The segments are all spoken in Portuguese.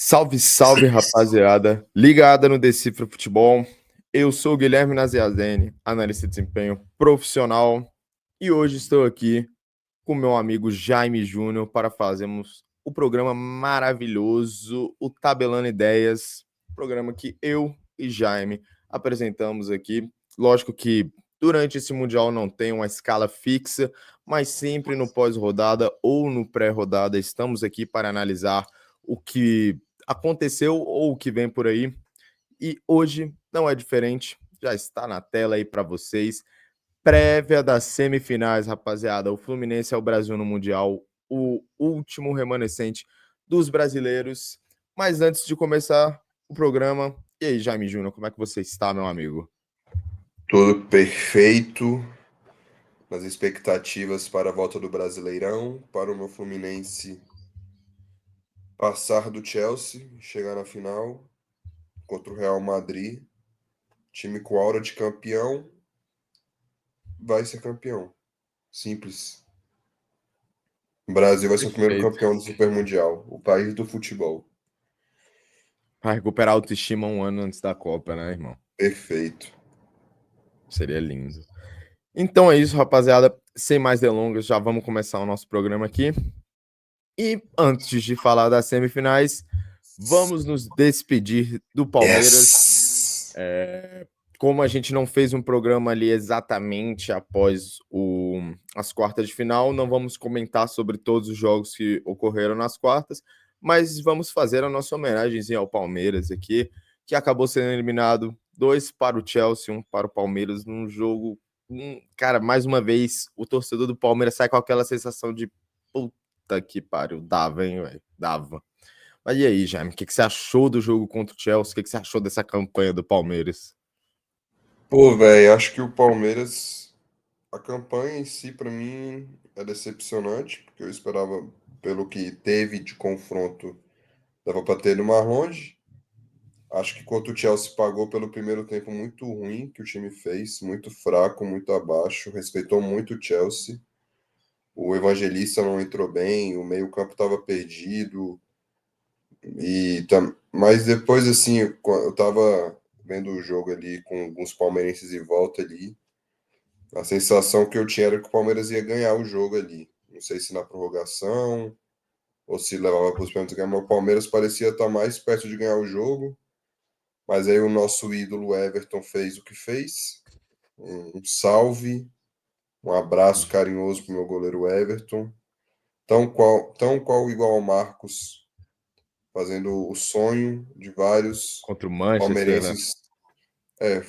Salve, salve, rapaziada. Ligada no Decifra Futebol. Eu sou o Guilherme Naziazene, analista de desempenho profissional, e hoje estou aqui com meu amigo Jaime Júnior para fazermos o programa maravilhoso, o Tabelando Ideias, programa que eu e Jaime apresentamos aqui. Lógico que durante esse Mundial não tem uma escala fixa, mas sempre no pós-rodada ou no pré-rodada estamos aqui para analisar o que aconteceu ou o que vem por aí. E hoje não é diferente, já está na tela aí para vocês. Prévia das semifinais, rapaziada. O Fluminense é o Brasil no Mundial, o último remanescente dos brasileiros. Mas antes de começar o programa, e aí, Jaime Júnior, como é que você está, meu amigo? Tudo perfeito nas expectativas para a volta do Brasileirão, para o meu Fluminense passar do Chelsea, chegar na final contra o Real Madrid. Time com aura de campeão vai ser campeão. Simples. O Brasil vai ser o primeiro Perfeito. campeão do Super Mundial, o país do futebol. Para recuperar a autoestima um ano antes da Copa, né, irmão? Perfeito. Seria lindo. Então é isso, rapaziada. Sem mais delongas, já vamos começar o nosso programa aqui. E antes de falar das semifinais, vamos nos despedir do Palmeiras. Yes! Como a gente não fez um programa ali exatamente após as quartas de final, não vamos comentar sobre todos os jogos que ocorreram nas quartas, mas vamos fazer a nossa homenagem ao Palmeiras aqui, que acabou sendo eliminado 2 para o Chelsea, 1 para o Palmeiras, num jogo. Cara, mais uma vez, o torcedor do Palmeiras sai com aquela sensação de puta que pariu, dava, hein, velho? Dava. Mas e aí, Jaime, o que você achou do jogo contra o Chelsea? O que você achou dessa campanha do Palmeiras? Pô, velho, acho que o Palmeiras, a campanha em si, pra mim, é decepcionante, porque eu esperava, pelo que teve de confronto, dava pra ter no Marronde. Acho que contra o Chelsea pagou pelo primeiro tempo muito ruim que o time fez, muito fraco, muito abaixo, respeitou muito o Chelsea. O Evangelista não entrou bem, o meio-campo estava perdido. Mas depois, assim, eu tava vendo o jogo ali com alguns palmeirenses em volta ali. A sensação que eu tinha era que o Palmeiras ia ganhar o jogo ali. Não sei se na prorrogação ou se levava para os pênaltis, mas o Palmeiras parecia estar mais perto de ganhar o jogo. Mas aí o nosso ídolo Everton fez o que fez. Um salve, um abraço carinhoso para o meu goleiro Everton. Tão qual igual ao Marcos, fazendo o sonho de vários Contra o Manchester, né? palmeirenses.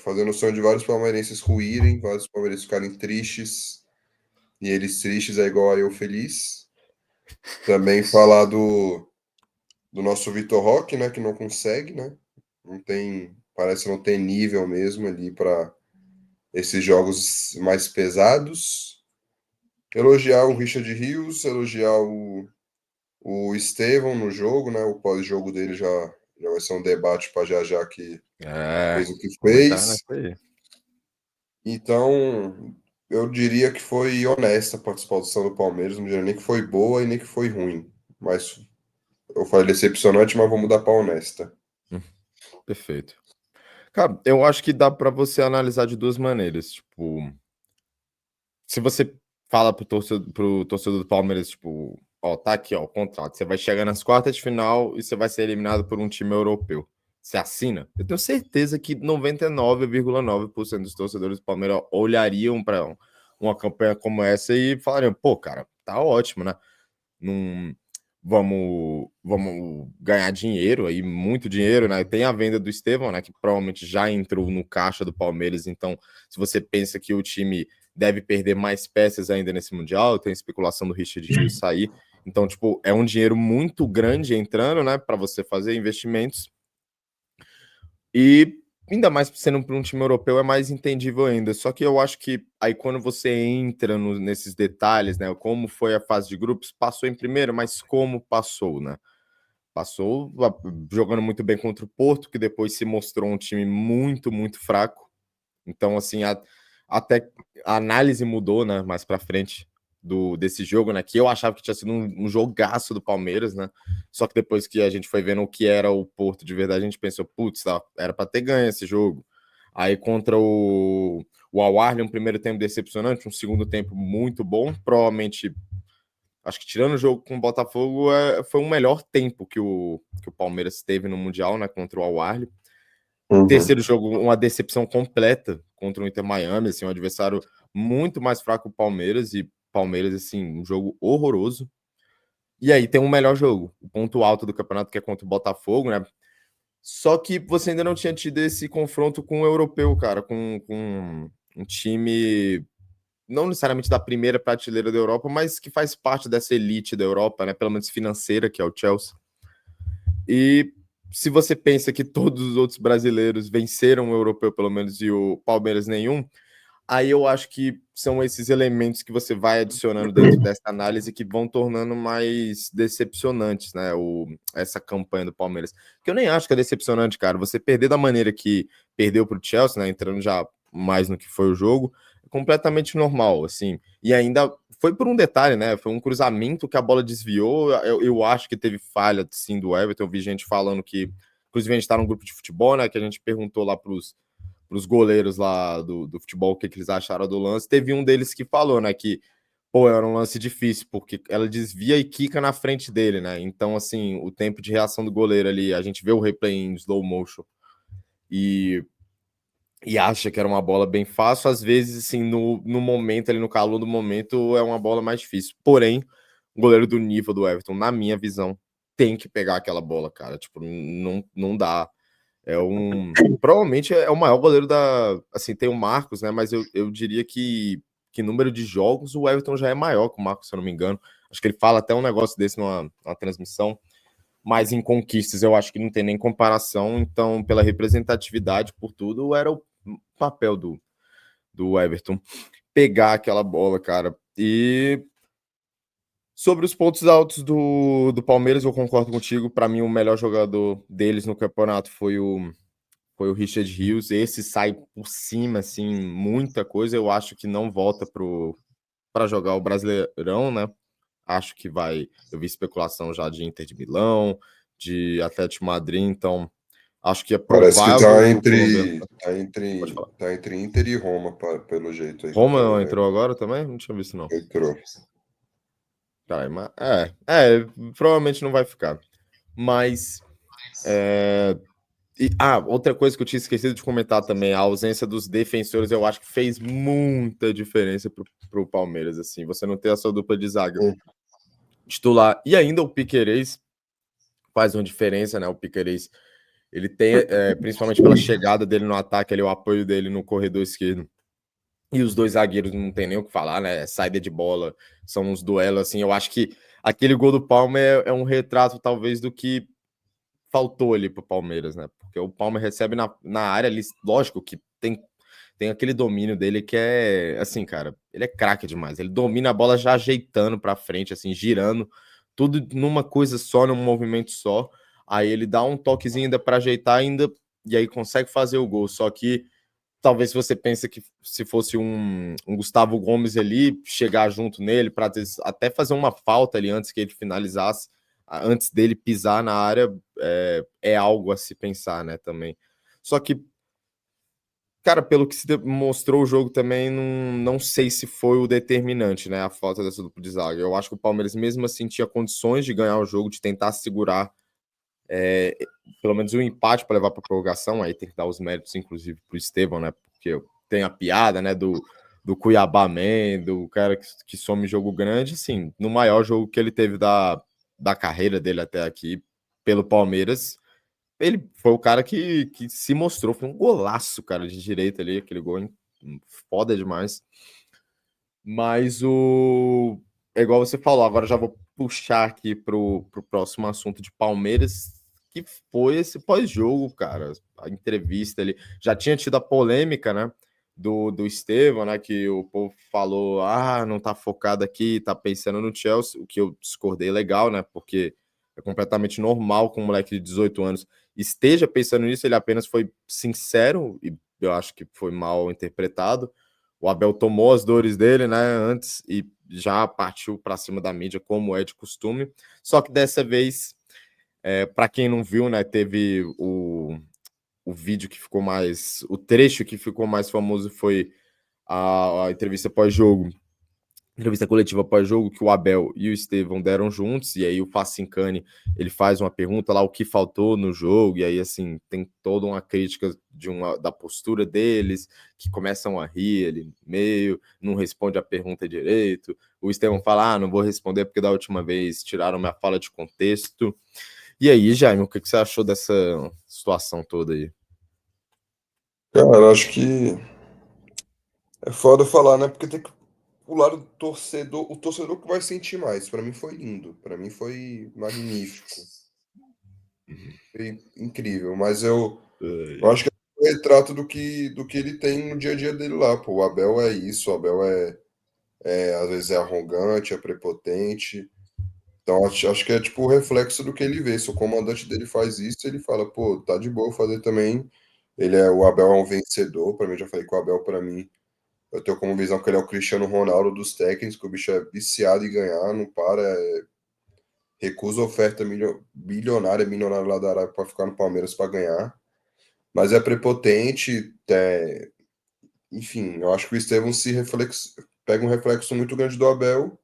Fazendo o sonho de vários palmeirenses ruírem, vários palmeirenses ficarem tristes. E eles tristes é igual a eu feliz. Também falar do nosso Vitor Roque, né? Que não consegue, né? Não tem. Parece não ter nível mesmo ali para esses jogos mais pesados. Elogiar o Richard Rios, elogiar o Estevão no jogo, né? O pós-jogo dele já vai ser um debate para já já que É, fez o que vamos entrar fez. nessa aí. Então, eu diria que foi honesta a participação do Palmeiras, não diria nem que foi boa e nem que foi ruim. Mas eu falei decepcionante, mas vou mudar para honesta. Hum, Perfeito. Cara, eu acho que dá pra você analisar de duas maneiras. Tipo, se você fala pro torcedor do Palmeiras, tipo, ó, tá aqui, ó, o contrato. Você vai chegar nas quartas de final e você vai ser eliminado por um time europeu. Você assina? Eu tenho certeza que 99,9% dos torcedores do Palmeiras olhariam para uma campanha como essa e falariam, pô, cara, tá ótimo, né? Não vamos ganhar dinheiro aí, muito dinheiro, né? Tem a venda do Estevão, né? Que provavelmente já entrou no caixa do Palmeiras. Então, se você pensa que o time deve perder mais peças ainda nesse Mundial, tem especulação do Richard Rios sair. Então, tipo, é um dinheiro muito grande entrando, né? Para você fazer investimentos. E ainda mais sendo para um time europeu é mais entendível ainda. Só que eu acho que aí quando você entra nesses detalhes, né? Como foi a fase de grupos, passou em primeiro, mas como passou, né? Passou jogando muito bem contra o Porto, que depois se mostrou um time muito, muito fraco. Então, assim, até a análise mudou, né? Mais para frente desse jogo, né? Que eu achava que tinha sido um jogaço do Palmeiras, né? Só que depois que a gente foi vendo o que era o Porto de verdade, a gente pensou, putz, tá, era para ter ganho esse jogo. Aí contra o Al-Ahly, um primeiro tempo decepcionante, um segundo tempo muito bom, provavelmente, acho que tirando o jogo com o Botafogo, foi um melhor tempo que o Palmeiras teve no Mundial, né? Contra o Al-Ahly. Uhum. Terceiro jogo, uma decepção completa contra o Inter Miami, assim, um adversário muito mais fraco que o Palmeiras, e Palmeiras, assim, um jogo horroroso. E aí tem um melhor jogo, o ponto alto do campeonato, que é contra o Botafogo, né? Só que você ainda não tinha tido esse confronto com o europeu, cara, com um time não necessariamente da primeira prateleira da Europa, mas que faz parte dessa elite da Europa, né? Pelo menos financeira, que é o Chelsea. E se você pensa que todos os outros brasileiros venceram o europeu, pelo menos, e o Palmeiras nenhum, aí eu acho que são esses elementos que você vai adicionando dentro dessa análise que vão tornando mais decepcionantes, né? Essa campanha do Palmeiras. Que eu nem acho que é decepcionante, cara. Você perder da maneira que perdeu para o Chelsea, né? Entrando já mais no que foi o jogo, é completamente normal, assim. E ainda foi por um detalhe, né? Foi um cruzamento que a bola desviou. Eu acho que teve falha, sim, do Everton. Eu vi gente falando que. Inclusive, a gente está num grupo de futebol, né? Que a gente perguntou lá para os goleiros lá do futebol o que eles acharam do lance. Teve um deles que falou, né, que pô, era um lance difícil, porque ela desvia e quica na frente dele, né? Então, assim, o tempo de reação do goleiro ali, a gente vê o replay em slow motion e, e acha que era uma bola bem fácil, às vezes, assim, no momento, ali no calor do momento, é uma bola mais difícil. Porém, o goleiro do nível do Everton, na minha visão, tem que pegar aquela bola, cara. Tipo, não dá. Provavelmente é o maior goleiro da. Assim, tem o Marcos, né? Mas eu diria que número de jogos o Everton já é maior que o Marcos, se eu não me engano. Acho que ele fala até um negócio desse numa transmissão. Mas em conquistas eu acho que não tem nem comparação. Então, pela representatividade, por tudo, era o papel do Everton pegar aquela bola, cara. E sobre os pontos altos do Palmeiras, eu concordo contigo. Para mim, o melhor jogador deles no campeonato foi o Richard Rios. Esse sai por cima, assim, muita coisa. Eu acho que não volta para jogar o Brasileirão, né? Acho que vai. Eu vi especulação já de Inter de Milão, de Atlético Madrid, então acho que é Parece que provável o colombiano. Pode falar. tá entre Inter e Roma, pelo jeito aí que eu Roma tava não vendo. entrou agora também? Não tinha visto, não. Entrou. Cara, mas, provavelmente não vai ficar. Mas. Outra coisa que eu tinha esquecido de comentar também, a ausência dos defensores, eu acho que fez muita diferença pro Palmeiras, assim, você não ter a sua dupla de zaga Hum. titular, e ainda o Piquerez faz uma diferença, né, o Piquerez, ele tem, principalmente pela chegada dele no ataque, ali, o apoio dele no corredor esquerdo, e os dois zagueiros não tem nem o que falar, né, saída de bola, são uns duelos, assim, eu acho que aquele gol do Palma é um retrato, talvez, do que faltou ali pro Palmeiras, né? Porque o Palmeiras recebe na área ali, lógico que tem aquele domínio dele que é, assim, cara, ele é craque demais. Ele domina a bola já ajeitando pra frente, assim, girando, tudo numa coisa só, num movimento só. Aí ele dá um toquezinho ainda pra ajeitar ainda, e aí consegue fazer o gol. Só que talvez se você pense que se fosse um Gustavo Gomes ali, chegar junto nele, para até fazer uma falta ali antes que ele finalizasse, antes dele pisar na área, é algo a se pensar, né, também. Só que, cara, pelo que se mostrou o jogo também, não sei se foi o determinante, né, a falta dessa dupla de zaga. Eu acho que o Palmeiras mesmo assim tinha condições de ganhar o jogo, de tentar segurar é, pelo menos um empate para levar para prorrogação. Aí tem que dar os méritos, inclusive, para o Estevão, né? Porque tem a piada, né? Do Cuiabá Man, do cara que some jogo grande, assim, no maior jogo que ele teve da carreira dele até aqui pelo Palmeiras. Ele foi o cara que se mostrou, foi um golaço, cara, de direita ali, aquele gol foda demais. Mas é igual você falou, agora já vou puxar aqui pro próximo assunto de Palmeiras, que foi esse pós-jogo, cara. A entrevista ali. Já tinha tido a polêmica, né? Do Estevão, né? Que o povo falou: não tá focado aqui, tá pensando no Chelsea, o que eu discordei legal, né? Porque é completamente normal que um moleque de 18 anos esteja pensando nisso, ele apenas foi sincero, e eu acho que foi mal interpretado. o Abel tomou as dores dele, né, antes e já partiu para cima da mídia, como é de costume. Só que dessa vez, para quem não viu, né, teve o vídeo que ficou mais. O trecho que ficou mais famoso foi a entrevista pós-jogo, entrevista coletiva pós-jogo, que o Abel e o Estevão deram juntos, e aí o Facincani, ele faz uma pergunta lá, o que faltou no jogo, e aí, assim, tem toda uma crítica da postura deles, que começam a rir, ele meio, não responde a pergunta direito, o Estevão fala, não vou responder porque da última vez tiraram minha fala de contexto. E aí, Jaime, o que você achou dessa situação toda aí? Cara, acho que é foda falar, né? Porque tem que o lado do torcedor, o torcedor que vai sentir mais. Pra mim foi lindo, pra mim foi magnífico, foi incrível. Mas eu acho que é um retrato do que ele tem no dia a dia dele lá. Pô, o Abel é isso, o Abel às vezes é arrogante, é prepotente. Então acho que é tipo o reflexo do que ele vê. Se o comandante dele faz isso, ele fala, pô, tá de boa fazer também. O Abel é um vencedor. Pra mim, já falei que o Abel, pra mim, eu tenho como visão que ele é o Cristiano Ronaldo dos técnicos, que o bicho é viciado em ganhar, não para, recusa oferta bilionária, milionária lá da Arábia para ficar no Palmeiras para ganhar. Mas é prepotente, enfim, eu acho que o Estevão pega um reflexo muito grande do Abel.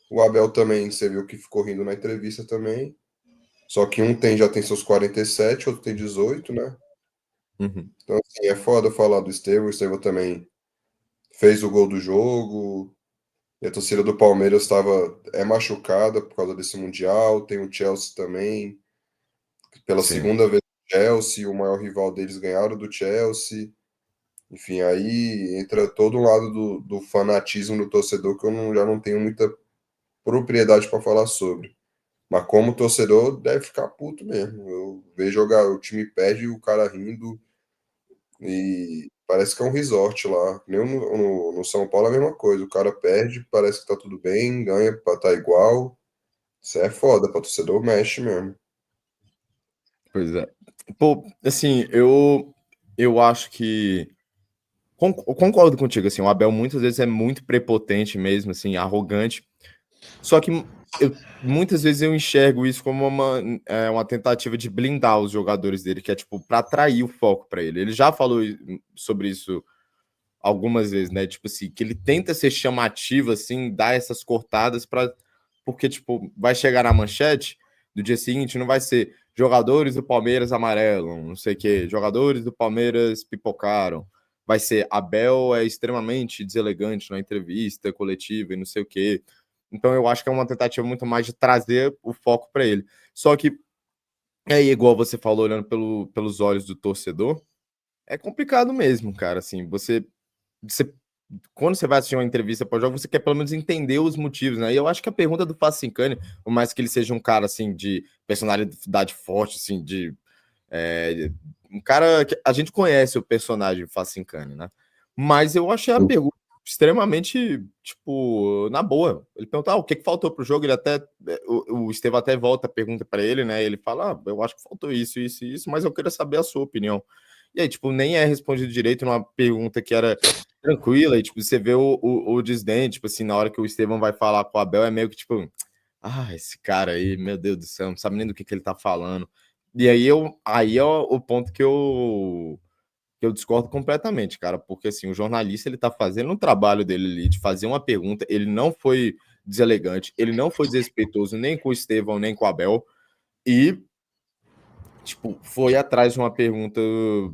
O Abel também, você viu que ficou rindo na entrevista também. Só que já tem seus 47, outro tem 18, né? Uhum. Então, assim, é foda falar do Estevão. O Estevão também fez o gol do jogo. E a torcida do Palmeiras é machucada por causa desse Mundial. Tem o Chelsea também. Pela Sim. segunda vez, o Chelsea, o maior rival deles, ganharam do Chelsea. Enfim, aí entra todo um lado do fanatismo do torcedor que já não tenho muita propriedade para falar sobre. Mas como torcedor, deve ficar puto mesmo. Eu vejo jogar, o time perde e o cara rindo. E parece que é um resort lá. Nem no São Paulo é a mesma coisa. O cara perde, parece que tá tudo bem, ganha, tá igual. Isso é foda, pra torcedor mexe mesmo. Pois é. Pô, assim, eu acho que eu concordo contigo, assim, o Abel muitas vezes é muito prepotente mesmo, assim, arrogante. Só que muitas vezes eu enxergo isso como uma tentativa de blindar os jogadores dele, que é tipo para atrair o foco para ele. Ele já falou sobre isso algumas vezes, né? Tipo assim, que ele tenta ser chamativo, assim, dar essas cortadas para porque tipo vai chegar na manchete do dia seguinte, não vai ser jogadores do Palmeiras amarelam, não sei o quê, jogadores do Palmeiras pipocaram. Vai ser Abel é extremamente deselegante na entrevista coletiva e não sei o quê. Então eu acho que é uma tentativa muito mais de trazer o foco para ele. Só que é igual você falou, olhando pelos olhos do torcedor, é complicado mesmo, cara. Assim, você quando você vai assistir uma entrevista pós-jogo, você quer pelo menos entender os motivos, né? E eu acho que a pergunta do Facincani, por mais que ele seja um cara assim de personalidade forte, assim, um cara que a gente conhece o personagem Facincani, né? Mas eu achei a pergunta extremamente, tipo, na boa. Ele perguntou, o que faltou pro jogo? Ele até, o Estevão até volta a pergunta para ele, né? Ele fala, eu acho que faltou isso, isso e isso, mas eu queria saber a sua opinião. E aí, tipo, nem é respondido direito numa pergunta que era tranquila, e tipo, você vê o desdém, tipo assim, na hora que o Estevão vai falar com o Abel, é meio que tipo, esse cara aí, meu Deus do céu, não sabe nem do que ele tá falando. E aí é o ponto que eu discordo completamente, cara, porque assim, o jornalista ele tá fazendo um trabalho dele ali de fazer uma pergunta, ele não foi deselegante, ele não foi desrespeitoso nem com o Estevão, nem com o Abel, e tipo, foi atrás de uma pergunta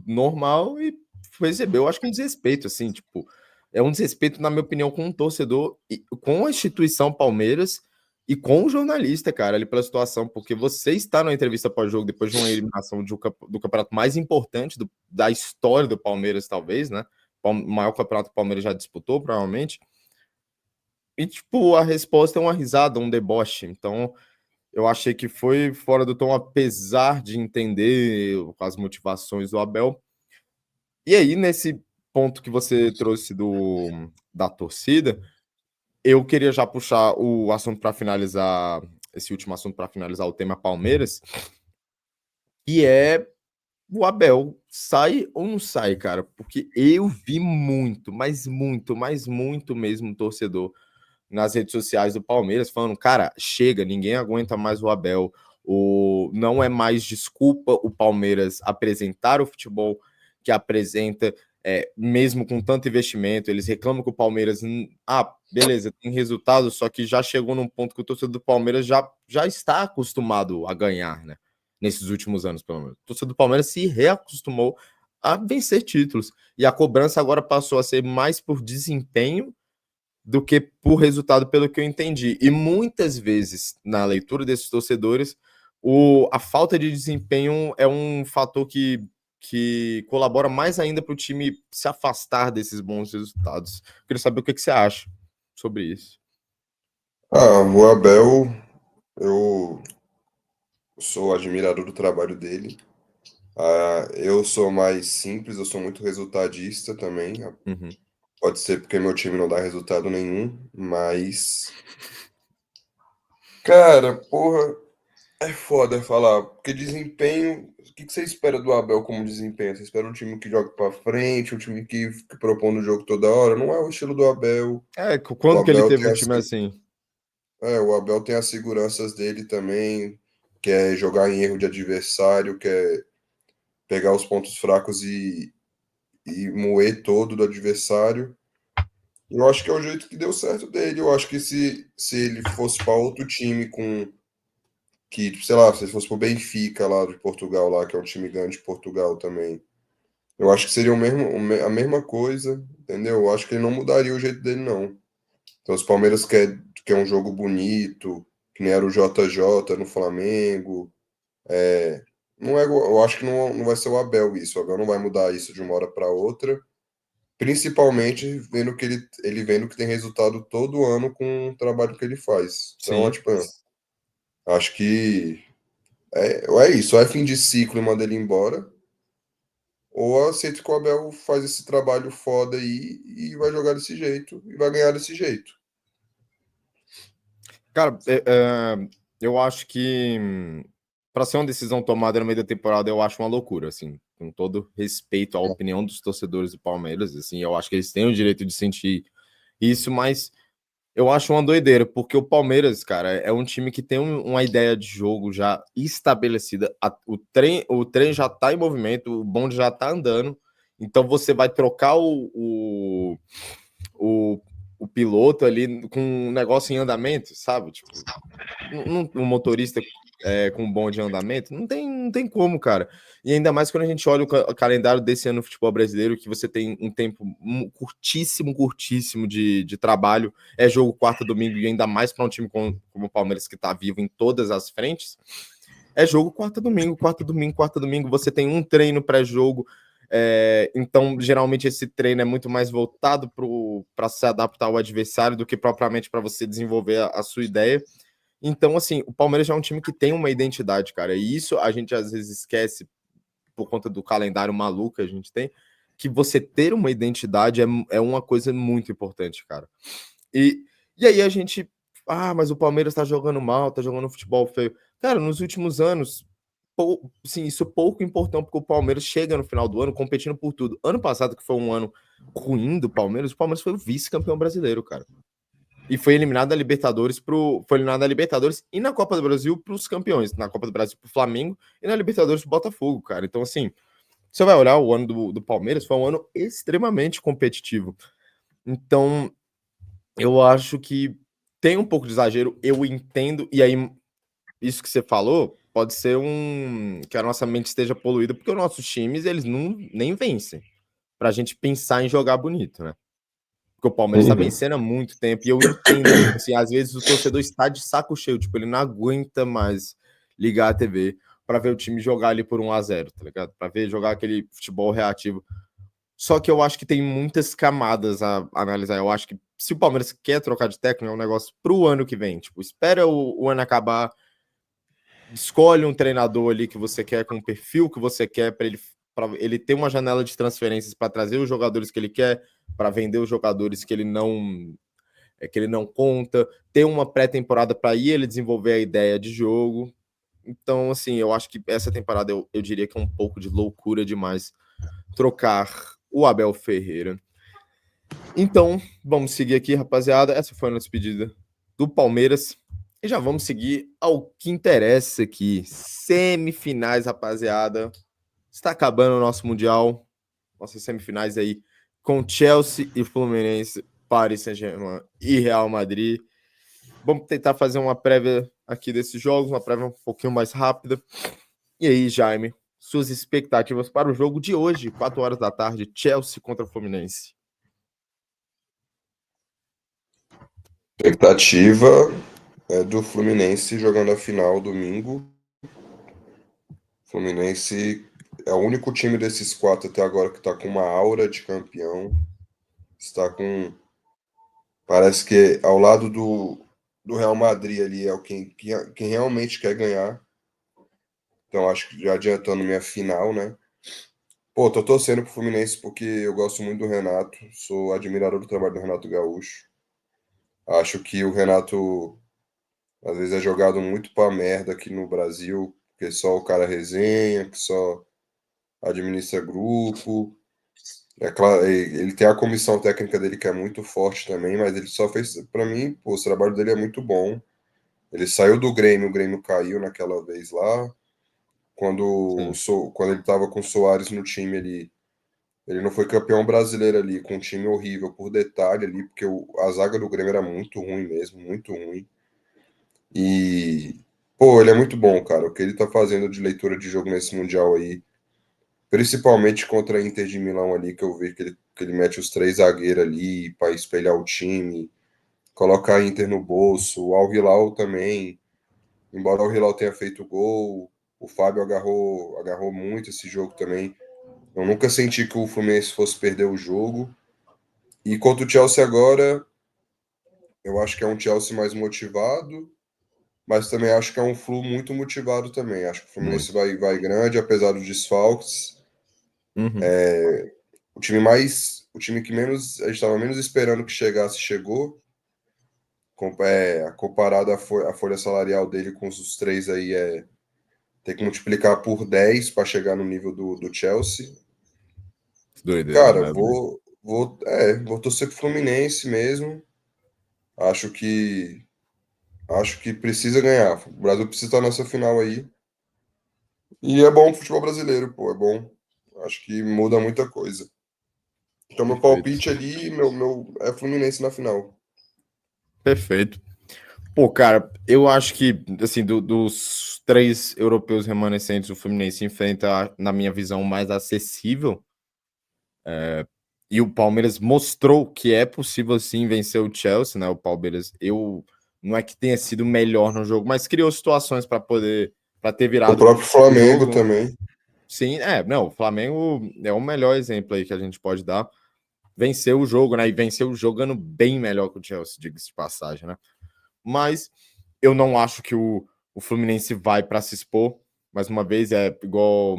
normal e recebeu, acho que um desrespeito, assim, tipo, é um desrespeito, na minha opinião, com o torcedor, e com a instituição Palmeiras e com o jornalista, cara, ali pela situação, porque você está numa entrevista pós-jogo, depois de uma eliminação do campeonato mais importante da história do Palmeiras, talvez, né? O maior campeonato que o Palmeiras já disputou, provavelmente. E, tipo, a resposta é uma risada, um deboche. Então, eu achei que foi fora do tom, apesar de entender as motivações do Abel. E aí, nesse ponto que você trouxe da torcida, eu queria já puxar o assunto para finalizar, esse último assunto para finalizar o tema Palmeiras, que é o Abel sai ou não sai, cara? Porque eu vi muito, mas muito, mas muito mesmo torcedor nas redes sociais do Palmeiras falando, cara, chega, ninguém aguenta mais o Abel. Não é mais desculpa o Palmeiras apresentar o futebol que apresenta, mesmo com tanto investimento. Eles reclamam que o Palmeiras, beleza, tem resultado, só que já chegou num ponto que o torcedor do Palmeiras já está acostumado a ganhar, né? Nesses últimos anos, pelo menos. O torcedor do Palmeiras se reacostumou a vencer títulos. E a cobrança agora passou a ser mais por desempenho do que por resultado, pelo que eu entendi. E muitas vezes, na leitura desses torcedores, a falta de desempenho é um fator que colabora mais ainda para o time se afastar desses bons resultados. Eu queria saber o que você acha sobre isso. O Abel, eu sou admirador do trabalho dele. Eu sou mais simples, eu sou muito resultadista também. Uhum. Pode ser porque meu time não dá resultado nenhum, mas. Cara, porra, é foda falar. Porque desempenho. O que você espera do Abel como desempenho? Você espera um time que joga pra frente, um time que propõe o jogo toda hora? Não é o estilo do Abel. O Quando que ele Abel teve tem um as, time assim? o Abel tem as seguranças dele também, que é jogar em erro de adversário, que é pegar os pontos fracos e moer todo do adversário. Eu acho que é o jeito que deu certo dele. Eu acho que se ele fosse para outro time com que, tipo, sei lá, se ele fosse pro Benfica lá de Portugal lá, que é um time grande de Portugal também, eu acho que seria a mesma coisa, entendeu? Eu acho que ele não mudaria o jeito dele não. Então, os Palmeiras quer um jogo bonito, que nem era o JJ no Flamengo. Não é, eu acho que não vai ser o Abel isso. O Abel não vai mudar isso de uma hora para outra. Principalmente vendo que ele vendo que tem resultado todo ano com o trabalho que ele faz. Então, Sim. tipo, acho que é isso. Ou é fim de ciclo e manda ele embora, ou aceita que o Abel faz esse trabalho foda aí e vai jogar desse jeito e vai ganhar desse jeito. Cara, eu acho que para ser uma decisão tomada no meio da temporada, eu acho uma loucura, assim, com todo respeito à opinião dos torcedores do Palmeiras, assim, eu acho que eles têm o direito de sentir isso, mas eu acho uma doideira, porque o Palmeiras, cara, é um time que tem uma ideia de jogo já estabelecida, o trem já tá em movimento, o bonde já tá andando, então você vai trocar o, o piloto ali com um negócio em andamento, sabe? Tipo, um motorista com um bom de andamento, não tem como, cara. E ainda mais quando a gente olha o calendário desse ano no futebol brasileiro, que você tem um tempo curtíssimo, curtíssimo de trabalho. É jogo quarta, domingo, e ainda mais para um time como o Palmeiras, que tá vivo em todas as frentes. É jogo quarta, domingo, quarta, domingo, quarta, domingo. Você tem um treino pré-jogo. Então, geralmente, esse treino é muito mais voltado para se adaptar ao adversário do que propriamente para você desenvolver a sua ideia. Então, assim, o Palmeiras já é um time que tem uma identidade, cara. E isso a gente às vezes esquece por conta do calendário maluco que a gente tem, que você ter uma identidade é uma coisa muito importante, cara. E aí a gente. Mas o Palmeiras tá jogando mal, tá jogando futebol feio. Cara, nos últimos anos, sim, isso pouco importou, porque o Palmeiras chega no final do ano competindo por tudo. Ano passado, que foi um ano ruim do Palmeiras, o Palmeiras foi o vice-campeão brasileiro, cara. E foi eliminado da Libertadores foi eliminado da Libertadores e na Copa do Brasil para os campeões, na Copa do Brasil para o Flamengo e na Libertadores para o Botafogo, cara. Então, assim, você vai olhar o ano do Palmeiras, foi um ano extremamente competitivo. Então, eu acho que tem um pouco de exagero, eu entendo, e aí, isso que você falou, pode ser que a nossa mente esteja poluída, porque os nossos times, eles nem vencem, pra gente pensar em jogar bonito, né? Porque o Palmeiras está Uhum. vencendo há muito tempo, e eu entendo, tipo assim, às vezes o torcedor está de saco cheio, tipo, ele não aguenta mais ligar a TV para ver o time jogar ali por 1-0, tá ligado? Para ver jogar aquele futebol reativo. Só que eu acho que tem muitas camadas a analisar. Eu acho que se o Palmeiras quer trocar de técnico, é um negócio pro ano que vem. Tipo, espera o ano acabar, escolhe um treinador ali que você quer, com o perfil que você quer, para ele ter uma janela de transferências para trazer os jogadores que ele quer, para vender os jogadores que ele não conta, ter uma pré-temporada para ir ele desenvolver a ideia de jogo. Então, assim, eu acho que essa temporada eu diria que é um pouco de loucura demais trocar o Abel Ferreira. Então, vamos seguir aqui, rapaziada. Essa foi a nossa despedida do Palmeiras. E já vamos seguir ao que interessa aqui. Semifinais, rapaziada. Está acabando o nosso Mundial. Nossas semifinais aí com Chelsea e Fluminense, Paris Saint-Germain e Real Madrid. Vamos tentar fazer uma prévia aqui desses jogos, uma prévia um pouquinho mais rápida. E aí, Jaime, suas expectativas para o jogo de hoje, 4 horas da tarde, Chelsea contra Fluminense? Expectativa é do Fluminense jogando a final domingo. Fluminense é o único time desses quatro até agora que está com uma aura de campeão. Está com. Parece que ao lado do Real Madrid ali é o quem realmente quer ganhar. Então acho que já adiantando minha final, né? Pô, tô torcendo pro Fluminense porque eu gosto muito do Renato. Sou admirador do trabalho do Renato Gaúcho. Acho que o Renato às vezes é jogado muito pra merda aqui no Brasil, porque só o cara resenha, que só administra grupo. É claro, ele tem a comissão técnica dele que é muito forte também, mas ele só fez, pra mim, pô, o trabalho dele é muito bom. Ele saiu do Grêmio, o Grêmio caiu naquela vez lá. Sim. Quando ele tava com o Soares no time, ele não foi campeão brasileiro ali, com um time horrível por detalhe ali, porque a zaga do Grêmio era muito ruim mesmo, muito ruim. E, pô, ele é muito bom, cara. O que ele tá fazendo de leitura de jogo nesse Mundial aí, principalmente contra a Inter de Milão ali, que eu vi que ele mete os três zagueiros ali para espelhar o time, colocar a Inter no bolso, o Al Hilal também, embora o Al Hilal tenha feito gol, o Fábio agarrou muito esse jogo também. Eu nunca senti que o Fluminense fosse perder o jogo. E contra o Chelsea agora, eu acho que é um Chelsea mais motivado, mas também acho que é um Flu muito motivado também. Acho que o Fluminense Muito. vai grande, apesar dos desfalques. Uhum. O time que menos a gente estava menos esperando que chegasse, chegou. Comparado à folha salarial dele com os três aí, tem que multiplicar por 10 para chegar no nível do Chelsea. Doideira, Cara, né? vou torcer pro Fluminense mesmo. Acho que Acho que precisa ganhar. O Brasil precisa estar nessa final aí. E é bom o futebol brasileiro, pô, é bom. Acho que muda muita coisa. Então, meu Perfeito. palpite ali, meu é Fluminense na final. Perfeito. Pô, cara, eu acho que, assim, dos três europeus remanescentes, o Fluminense enfrenta, na minha visão, o mais acessível. E o Palmeiras mostrou que é possível, sim, vencer o Chelsea, né? O Palmeiras, não é que tenha sido melhor no jogo, mas criou situações para ter O virado próprio o Flamengo jogo. também. Sim, não, o Flamengo é o melhor exemplo aí que a gente pode dar. Venceu o jogo, né? E venceu jogando bem melhor que o Chelsea, diga-se de passagem, né? Mas eu não acho que o Fluminense vai para se expor. Mais uma vez, é igual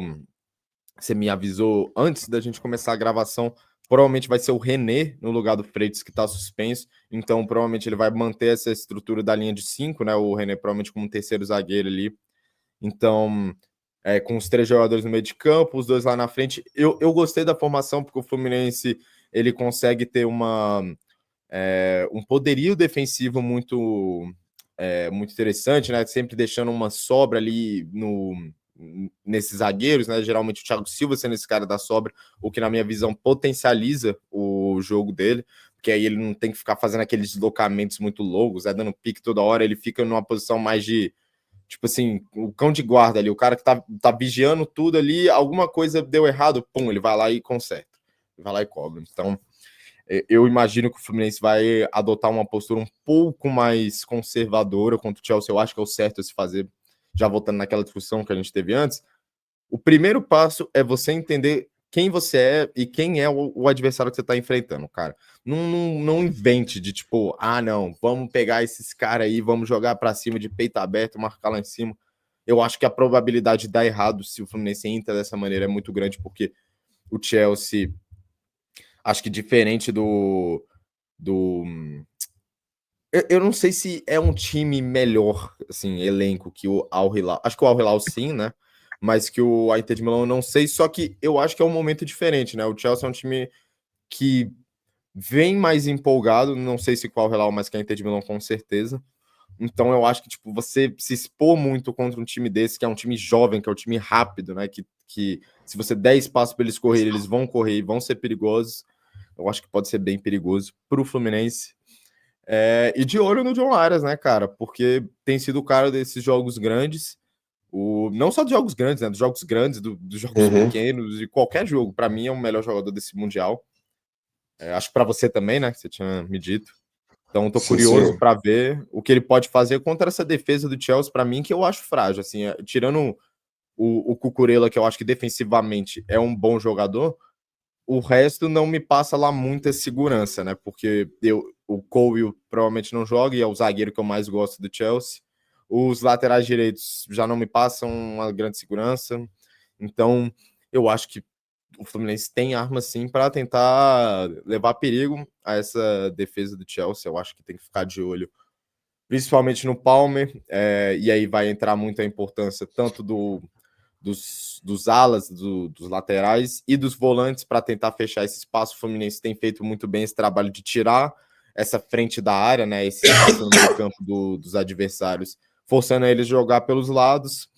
você me avisou antes da gente começar a gravação. Provavelmente vai ser o René no lugar do Freitas, que está suspenso. Então, provavelmente ele vai manter essa estrutura da linha de 5, né? O René, provavelmente, como terceiro zagueiro ali. Então, com os três jogadores no meio de campo, os dois lá na frente. Eu gostei da formação, porque o Fluminense ele consegue ter um poderio defensivo muito interessante, né? Sempre deixando uma sobra ali nesses zagueiros, né? Geralmente o Thiago Silva sendo esse cara da sobra, o que na minha visão potencializa o jogo dele, porque aí ele não tem que ficar fazendo aqueles deslocamentos muito longos, dando pique toda hora, ele fica numa posição mais de tipo assim, o cão de guarda ali, o cara que tá vigiando tudo ali, alguma coisa deu errado, pum, ele vai lá e conserta. Ele vai lá e cobra. Então, eu imagino que o Fluminense vai adotar uma postura um pouco mais conservadora contra o Chelsea. Eu acho que é o certo a se fazer, já voltando naquela discussão que a gente teve antes. O primeiro passo é você entender quem você é e quem é o adversário que você está enfrentando, cara. Não invente de tipo, não, vamos pegar esses caras aí, vamos jogar para cima de peito aberto, marcar lá em cima. Eu acho que a probabilidade de dar errado se o Fluminense entra dessa maneira é muito grande, porque o Chelsea, acho que diferente do Eu não sei se é um time melhor, assim, elenco que o Al Hilal. Acho que o Al Hilal sim, né? Mas que o Inter de Milão eu não sei. Só que eu acho que é um momento diferente, né? O Chelsea é um time que vem mais empolgado. Não sei se com o Al Hilal, mas que a Inter de Milão com certeza. Então eu acho que tipo você se expor muito contra um time desse, que é um time jovem, que é um time rápido, né? Que se você der espaço para eles correrem, eles vão correr e vão ser perigosos. Eu acho que pode ser bem perigoso para o Fluminense. E de olho no John Arias, né, cara? Porque tem sido o cara desses jogos grandes. Não só dos jogos grandes, né? Dos jogos grandes, dos jogos Uhum. pequenos, de qualquer jogo. Para mim é o melhor jogador desse Mundial. Acho que para você também, né? Que você tinha me dito. Então, tô Sim, curioso senhor. para ver o que ele pode fazer contra essa defesa do Chelsea, para mim, que eu acho frágil. Assim, tirando o Cucurella, que eu acho que defensivamente é um bom jogador, o resto não me passa lá muita segurança, né? Porque o Cole provavelmente não joga e é o zagueiro que eu mais gosto do Chelsea. Os laterais direitos já não me passam uma grande segurança. Então, eu acho que o Fluminense tem armas sim para tentar levar perigo a essa defesa do Chelsea. Eu acho que tem que ficar de olho, principalmente no Palmer, e aí vai entrar muito a importância tanto dos alas, dos laterais e dos volantes para tentar fechar esse espaço. O Fluminense tem feito muito bem esse trabalho de tirar essa frente da área, né, esse espaço no meio campo dos adversários, forçando eles a jogar pelos lados.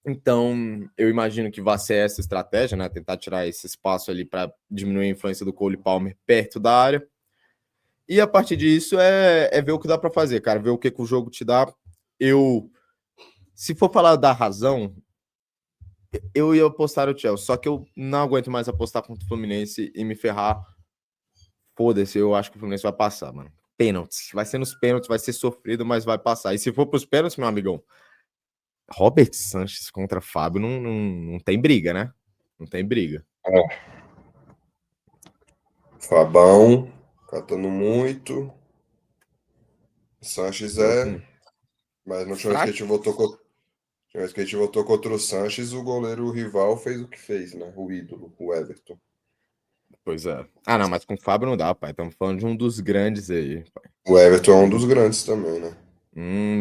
Então, eu imagino que vai ser essa estratégia, né? Tentar tirar esse espaço ali para diminuir a influência do Cole Palmer perto da área. E a partir disso é ver o que dá para fazer, cara. Ver o que o jogo te dá. Se for falar da razão, eu ia apostar o Chelsea. Só que eu não aguento mais apostar contra o Fluminense e me ferrar. Foda-se, eu acho que o Fluminense vai passar, mano. Pênaltis. Vai ser nos pênaltis, vai ser sofrido, mas vai passar. E se for pros pênaltis, meu amigão, Robert Sanches contra Fábio não tem briga, né? Não tem briga. Fabão, catando muito. Sanches Tô com Mas na última vez que a fraco. gente votou contra, última vez que a gente votou contra o Sanches, o goleiro rival fez o que fez, né? O ídolo, o Everton. Pois é. Ah, não, mas com o Fábio não dá, pai. Estamos falando de um dos grandes aí, pai. O Everton é um dos grandes também, né?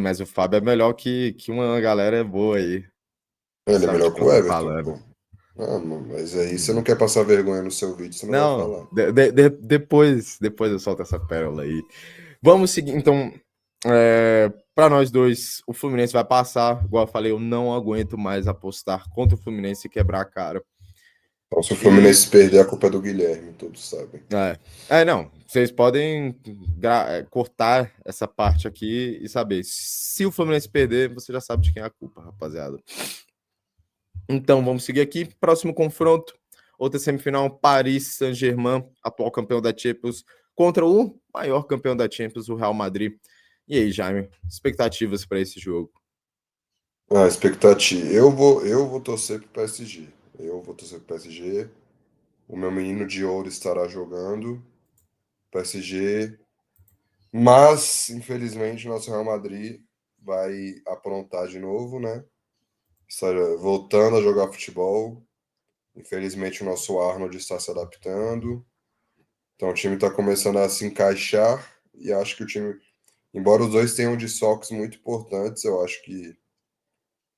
Mas o Fábio é melhor que uma galera boa aí. Ele é Sabe de melhor quem que eu o tô Everton, falando. pô. Ah, mano, mas aí você não Uhum. quer passar vergonha no seu vídeo, você não vai Não, falar. depois eu solto essa pérola aí. Vamos seguir, então, para nós dois, o Fluminense vai passar. Igual eu falei, eu não aguento mais apostar contra o Fluminense e quebrar a cara. Então, se o E, Fluminense perder, a culpa é do Guilherme, todos sabem. não, vocês podem cortar essa parte aqui e saber. Se o Fluminense perder, você já sabe de quem é a culpa, rapaziada. Então, vamos seguir aqui. Próximo confronto. Outra semifinal, Paris Saint-Germain, atual campeão da Champions, contra o maior campeão da Champions, o Real Madrid. E aí, Jaime, expectativas para esse jogo? Ah, expectativa. Eu vou torcer pro PSG. Eu vou torcer pro PSG. O meu menino de ouro estará jogando. PSG. Mas, infelizmente, o nosso Real Madrid vai aprontar de novo, né? Está voltando a jogar futebol. Infelizmente, o nosso Arnold está se adaptando. Então, o time está começando a se encaixar. E acho que o time, embora os dois tenham desfalques muito importantes, eu acho que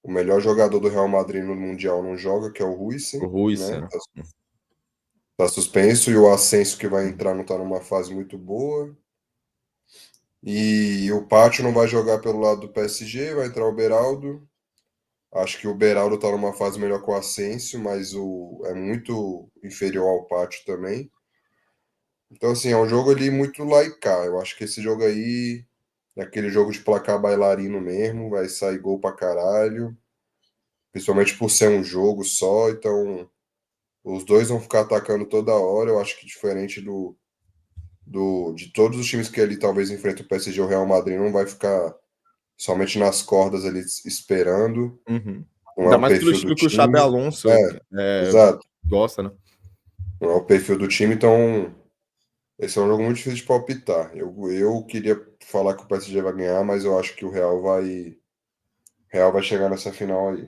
o melhor jogador do Real Madrid no Mundial não joga, que é o O Huijsen, Ruiz, né? né? Tá suspenso e o Asensio que vai Uhum. entrar não está numa fase muito boa. E o Pátio não vai jogar pelo lado do PSG, vai entrar o Beraldo. Acho que o Beraldo está numa fase melhor com o Asensio, mas é muito inferior ao Pátio também. Então, assim, é um jogo ali muito laicar. Eu acho que esse jogo aí é aquele jogo de placar bailarino mesmo, vai sair gol pra caralho. Principalmente por ser um jogo só, então os dois vão ficar atacando toda hora. Eu acho que diferente de todos os times que ele talvez enfrente o PSG, o Real Madrid não vai ficar somente nas cordas ali esperando. Uhum. Não é Ainda o mais pelo perfil do estilo que o Xabi time. Alonso É, exato. gosta, né? Não é o perfil do time, então esse é um jogo muito difícil de palpitar. Eu queria falar que o PSG vai ganhar, mas eu acho que Real vai chegar nessa final aí.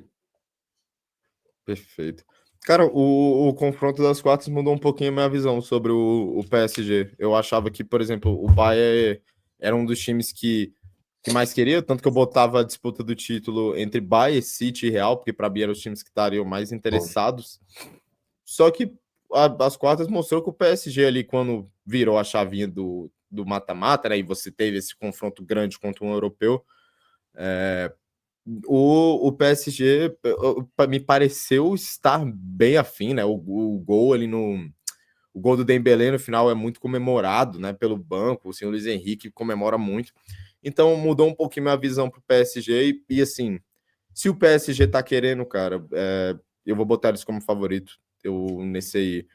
Perfeito. Cara, o confronto das quartas mudou um pouquinho a minha visão sobre o PSG. Eu achava que, por exemplo, o Bayern era um dos times que mais queria, tanto que eu botava a disputa do título entre Bayern, City e Real, porque para mim eram os times que estariam mais interessados. Só que as quartas mostrou que o PSG ali, quando virou a chavinha do mata-mata, né, e você teve esse confronto grande contra um europeu, o PSG me pareceu estar bem afim, né? O gol ali o gol do Dembélé no final é muito comemorado, né, pelo banco, o senhor Luiz Henrique comemora muito. Então mudou um pouquinho minha visão pro PSG e assim, se o PSG tá querendo, cara, eu vou botar eles como favorito. Eu nesse aí.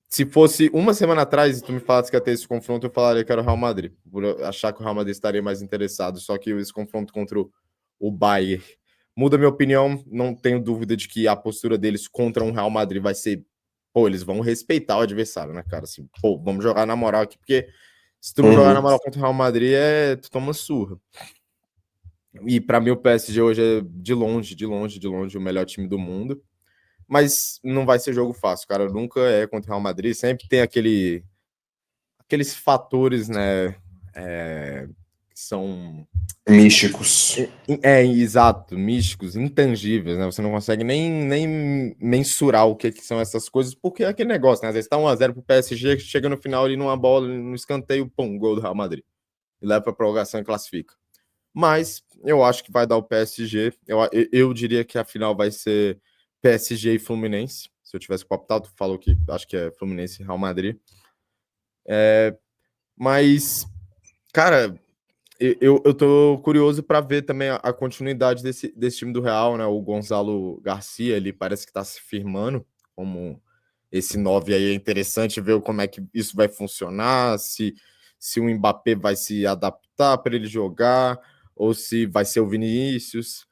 Se fosse uma semana atrás e tu me falasse que ia ter esse confronto, eu falaria que era o Real Madrid, por achar que o Real Madrid estaria mais interessado. Só que esse confronto contra o Bayern muda minha opinião. Não tenho dúvida de que a postura deles contra um Real Madrid vai ser, pô, eles vão respeitar o adversário, né, cara? Assim, pô, vamos jogar na moral aqui, porque se tu não jogar na moral contra o Real Madrid, tu toma surra. E para mim o PSG hoje é de longe o melhor time do mundo. Mas não vai ser jogo fácil, cara. Nunca é contra o Real Madrid. Sempre tem aqueles fatores, né? Que são Místicos. exato, místicos, intangíveis, né? Você não consegue nem mensurar o que são essas coisas, porque é aquele negócio, né? Às vezes tá 1-0 pro PSG, chega no final ali numa bola, no escanteio, pum, gol do Real Madrid. E leva pra prorrogação e classifica. Mas eu acho que vai dar o PSG. Eu diria que a final vai ser PSG e Fluminense. Se eu tivesse palpitado, tu falou que acho que é Fluminense e Real Madrid. Mas, cara, eu tô curioso para ver também a continuidade desse time do Real, né? O Gonzalo Garcia, ele parece que tá se firmando como esse 9 aí. É interessante ver como é que isso vai funcionar, se o Mbappé vai se adaptar para ele jogar, ou se vai ser o Vinícius,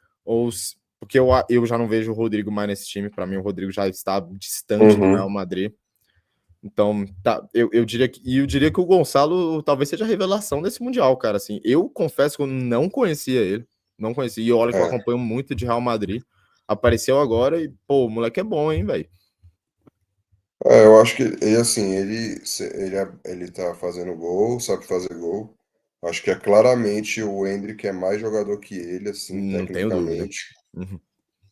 porque eu já não vejo o Rodrigo mais nesse time. Para mim, o Rodrigo já está distante do Real Madrid. Então, tá, eu diria que o Gonçalo talvez seja a revelação desse Mundial, cara. Assim, eu confesso que eu não conhecia ele. Não conhecia. E olha que eu acompanho muito de Real Madrid. Apareceu agora e, pô, o moleque é bom, hein, velho? Eu acho que assim, ele tá fazendo gol, sabe fazer gol. Acho que é claramente o Endrick é mais jogador que ele, assim, Não tenho dúvida. tecnicamente. Uhum.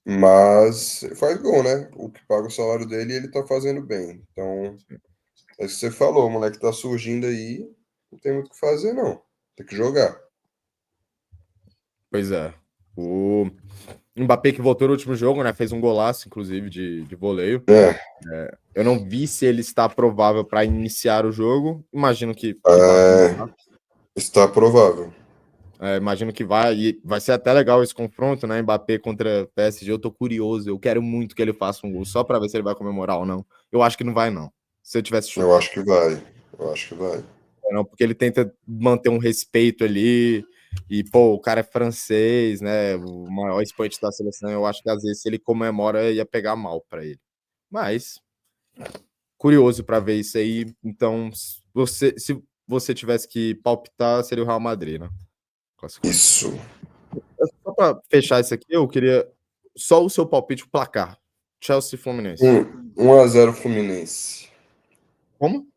Mas faz gol, né? O que paga o salário dele, ele tá fazendo bem. Então, é isso que você falou, o moleque tá surgindo aí, não tem muito o que fazer, não. Tem que jogar. Pois é. O Mbappé que voltou no último jogo, né? Fez um golaço, inclusive, de voleio. É, Eu não vi se ele está provável para iniciar o jogo. Imagino que vai é, começar. está provável. Imagino que vai. E vai ser até legal esse confronto, né? Mbappé contra PSG. Eu tô curioso. Eu quero muito que ele faça um gol só para ver se ele vai comemorar ou não. Eu acho que não vai, não. Se eu tivesse Eu chutar. acho que vai. Eu acho que vai. Não, porque ele tenta manter um respeito ali. E, pô, o cara é francês, né? O maior expoente da seleção. Eu acho que às vezes se ele comemora ia pegar mal para ele. Mas curioso para ver isso aí. Então, se você tivesse que palpitar, seria o Real Madrid, né? Classificando. Isso. Só para fechar isso aqui, eu queria só o seu palpite, o placar. Chelsea e Fluminense. 1-0 Fluminense. Como?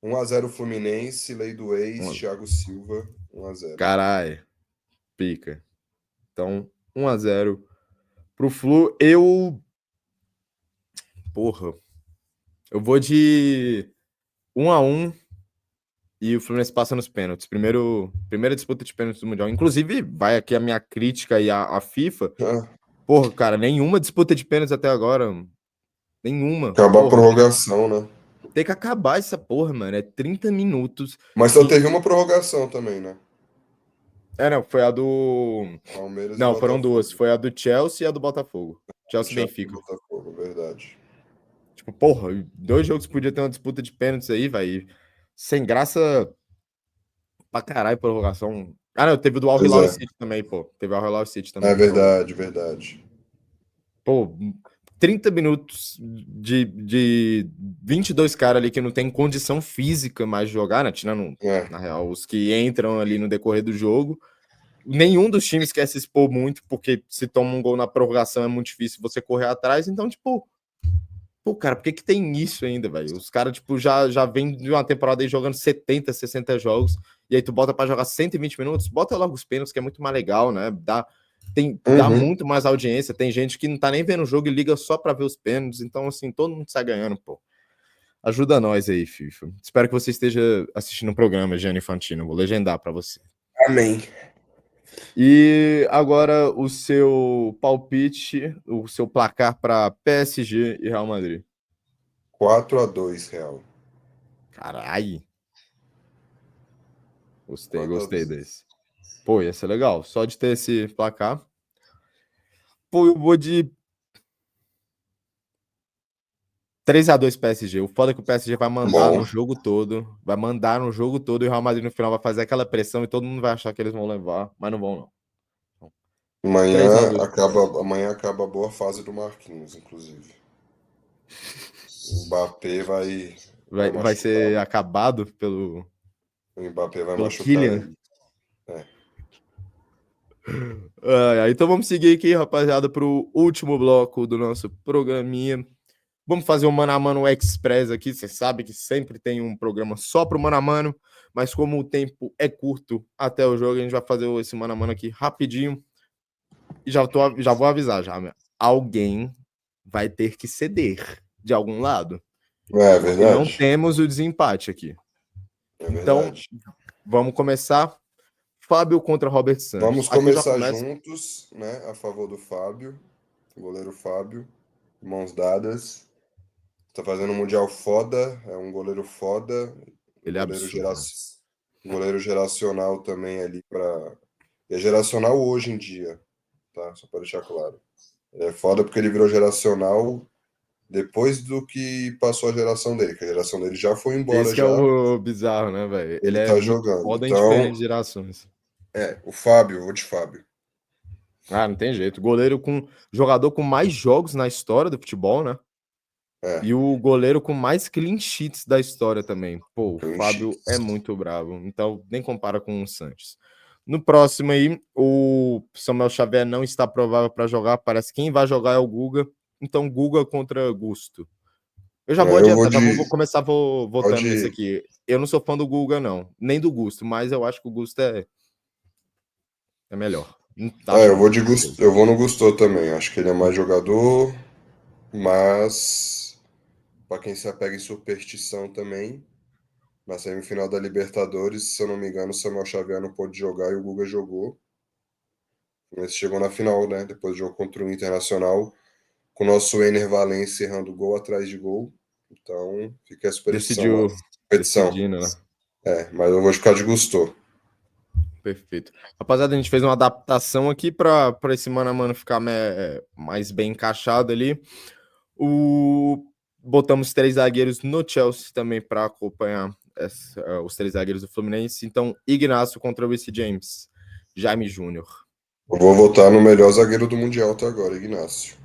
1-0 Fluminense, lei do ex, 1 Thiago Silva, 1-0. Caralho, pica. Então, 1-0 pro Flu. Eu vou de 1-1 e o Fluminense passa nos pênaltis. Primeira disputa de pênaltis do Mundial. Inclusive, vai aqui a minha crítica aí à FIFA. Ah, Porra, cara, nenhuma disputa de pênaltis até agora. Nenhuma. acabar a Porra, prorrogação, né? tem que acabar essa porra, mano. É 30 minutos. Mas só teve uma prorrogação também, né? Não, foi a do. Palmeiras e Não, foram duas. Botafogo. Foi a do Chelsea e a do Botafogo. Do Chelsea e Thiago e Benfica. Botafogo, verdade. Tipo, porra, 2 jogos podia ter uma disputa de pênaltis aí, velho. Sem graça pra caralho, prorrogação. Ah, não, teve o do Al Pois Hilal e é. City também, pô. Teve o Al Hilal e City também É que prorrogou. verdade, verdade. Pô, 30 minutos de 22 caras ali que não tem condição física mais de jogar, né? Tirando, É, na real, os que entram ali no decorrer do jogo. Nenhum dos times quer se expor muito, porque se toma um gol na prorrogação é muito difícil você correr atrás. Então, tipo, Pô, cara, por que que tem isso ainda, velho? Os caras, tipo, já vem de uma temporada aí jogando 70, 60 jogos, e aí tu bota pra jogar 120 minutos, bota logo os pênaltis, que é muito mais legal, né? Dá Uhum. muito mais audiência. Tem gente que não tá nem vendo o jogo e liga só pra ver os pênaltis, então, assim, todo mundo sai ganhando, pô. Ajuda nós aí, FIFA. Espero que você esteja assistindo o programa, Gianni Infantino. Vou legendar pra você. Amém. E agora o seu palpite, o seu placar para PSG e Real Madrid. 4-2 Real. Carai, gostei, 4-2. gostei desse. Pô, ia ser legal. Só de ter esse placar. Pô, eu vou de 3-2 PSG. O foda é que o PSG vai mandar Bom. no jogo todo. Vai mandar no jogo todo e o Real Madrid no final vai fazer aquela pressão e todo mundo vai achar que eles vão levar, mas não vão, não. 3-2 pro PSG. Amanhã acaba a boa fase do Marquinhos, inclusive. O Mbappé vai Vai machucar. ser acabado pelo, O Mbappé vai pelo machucar Kylian. ele. É. Então vamos seguir aqui, rapaziada, para o último bloco do nosso programinha. Vamos fazer um Mano a Mano Express aqui. Você sabe que sempre tem um programa só para o Mano a Mano, mas como o tempo é curto até o jogo, a gente vai fazer esse Mano a Mano aqui rapidinho. E já vou avisar já, meu. Alguém vai ter que ceder de algum lado, É porque não verdade. temos o desempate aqui. É Então, verdade. vamos começar. Fábio contra Robert Santos. Vamos Aqui eu já começar começo. juntos, né? A favor do Fábio, o goleiro Fábio, mãos dadas. Tá fazendo um mundial foda, é um goleiro foda, um Ele é goleiro, absurdo, né? um goleiro geracional também ali para. É geracional hoje em dia, tá? Só para deixar claro. É foda porque ele virou geracional depois do que passou a geração dele, que a geração dele já foi embora Esse que é já, o bizarro, né, velho? Ele ele é tá muito jogando. foda em Então, diferentes gerações. o Fábio, vou de Fábio. Ah, não tem jeito. Jogador com mais jogos na história do futebol, né? É, E o goleiro com mais clean sheets da história também. Pô, o clean Fábio é sheets. muito bravo. Então, nem compara com o Sanches. No próximo aí, o Samuel Xavier não está provável para jogar. Parece que quem vai jogar é o Guga. Então, Guga contra Gusto. Eu já vou Eu vou adiantar, já vou de. começar votando nesse Pode. aqui. Eu não sou fã do Guga, não. Nem do Gusto, mas eu acho que o Gusto é melhor. Acho Eu não, vou tenho de certeza. Eu vou no Gusto também. Acho que ele é mais jogador, mas para quem se apega em superstição também, na semifinal da Libertadores, se eu não me engano, o Samuel Xavier não pôde jogar e o Guga jogou. Mas chegou na final, né? Depois do jogo contra o Internacional, com o nosso Ener Valencia errando gol atrás de gol. Então, fica a superstição lá. Competição. Decidindo, né? Mas eu vou ficar de Gusto. Perfeito. Rapaziada, a gente fez uma adaptação aqui para esse mano a mano ficar mais bem encaixado ali. Botamos 3 zagueiros no Chelsea também para acompanhar os 3 zagueiros do Fluminense. Então, Ignacio contra o Reece James. Jaime Júnior. Eu vou votar no melhor zagueiro do Mundial até agora, Ignacio.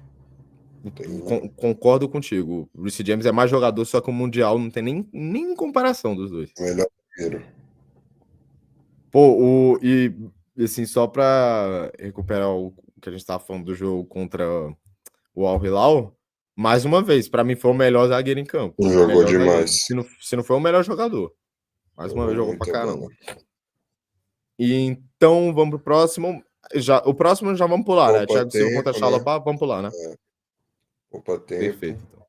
Concordo contigo. O Reece James é mais jogador, só que o Mundial não tem nem comparação dos dois. Melhor zagueiro. Pô, e assim, só para recuperar o que a gente estava falando do jogo contra o Al Hilal, mais uma vez, para mim foi o melhor zagueiro em campo. Jogou Melhor zagueiro. demais. Se não foi o melhor jogador. Mais uma Jogou vez jogou pra muita bola. caramba. E então vamos pro próximo. O próximo já vamos pular, né? Poupa Thiago Silva contra tempo, né? Chalobah, vamos pular, né? Poupa tempo. Perfeito, então.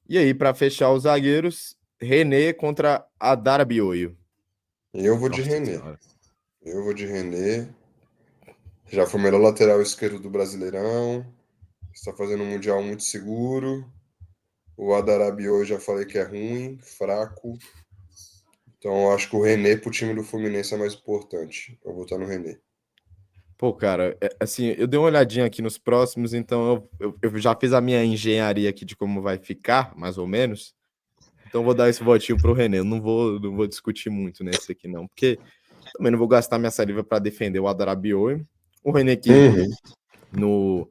E aí, para fechar os zagueiros, René contra Adarabioio. Eu vou de Nossa René. senhora. Eu vou de René. Já foi o melhor lateral esquerdo do Brasileirão. Está fazendo um Mundial muito seguro. O Adarabiô eu já falei que é ruim, fraco. Então eu acho que o René pro time do Fluminense é mais importante. Eu vou votar no René. Pô, cara, assim, eu dei uma olhadinha aqui nos próximos, então eu já fiz a minha engenharia aqui de como vai ficar, mais ou menos. Então vou dar esse votinho pro René. Eu não vou discutir muito nesse aqui, não, porque também não vou gastar minha saliva para defender o Adarabioio. O René que Uhum.